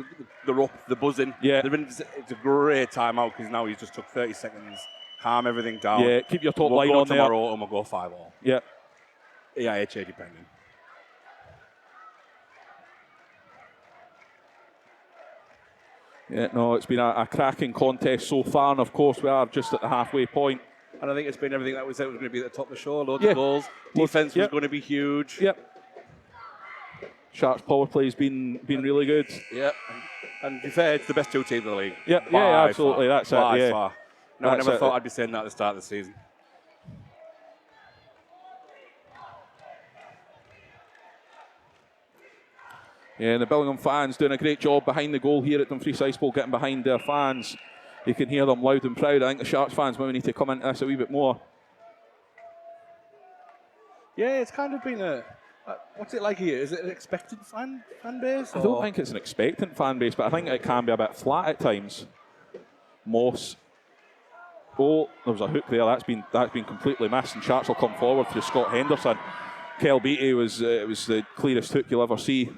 they're up, they're buzzing. Yeah. It's a great timeout because now he's just took 30 seconds. Calm everything down. Yeah, keep your top line on there. We'll go tomorrow and we'll go 5-all. Yeah. EIHA depending. Yeah, no, it's been a cracking contest so far, and of course we are just at the halfway point. And I think it's been everything that we said was going to be at the top of the show. Loads of goals. Defence was going to be huge. Yep. Sharks power play has been really good. Yep. And to be fair, it's the best 2 teams in the league. Yep. Yeah, absolutely. Far. That's it. Yeah. Far. No, I never thought I'd be saying that at the start of the season. Yeah, and the Billingham fans doing a great job behind the goal here at Dumfries Ice Bowl, getting behind their fans. You can hear them loud and proud. I think the Sharks fans maybe need to come into this a wee bit more. Yeah, it's kind of been a... what's it like here? Is it an expectant fan base? I don't think it's an expectant fan base, but I think it can be a bit flat at times. Moss. Oh, there was a hook there. That's been completely missed, and Sharks will come forward through Scott Henderson. Kel Beattie it was the clearest hook you'll ever see.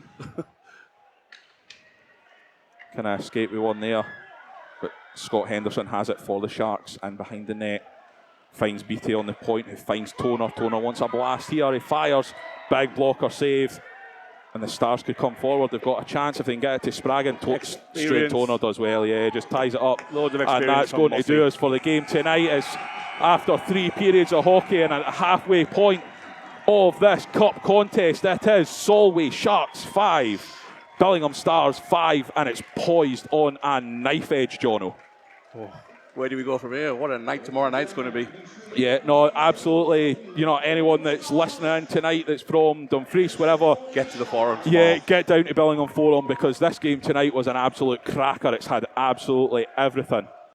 Kind of escape with one there, but Scott Henderson has it for the Sharks and behind the net. Finds Beattie on the point, who finds Toner. Toner wants a blast here. He fires. Big blocker save. And the Stars could come forward. They've got a chance if they can get it to Spraggan. Stuart Toner does well, yeah, just ties it up. Loads of experience. And that's going to do us for the game tonight. Is after 3 periods of hockey and at the halfway point of this cup contest, it is Solway Sharks 5, Billingham Stars 5, and it's poised on a knife edge, Jono. Oh. Where do we go from here? What a night tomorrow night's going to be. Yeah, no, absolutely. You know, anyone that's listening tonight that's from Dumfries, wherever. Get to the forum tomorrow. Yeah, get down to Billingham Forum because this game tonight was an absolute cracker. It's had absolutely everything.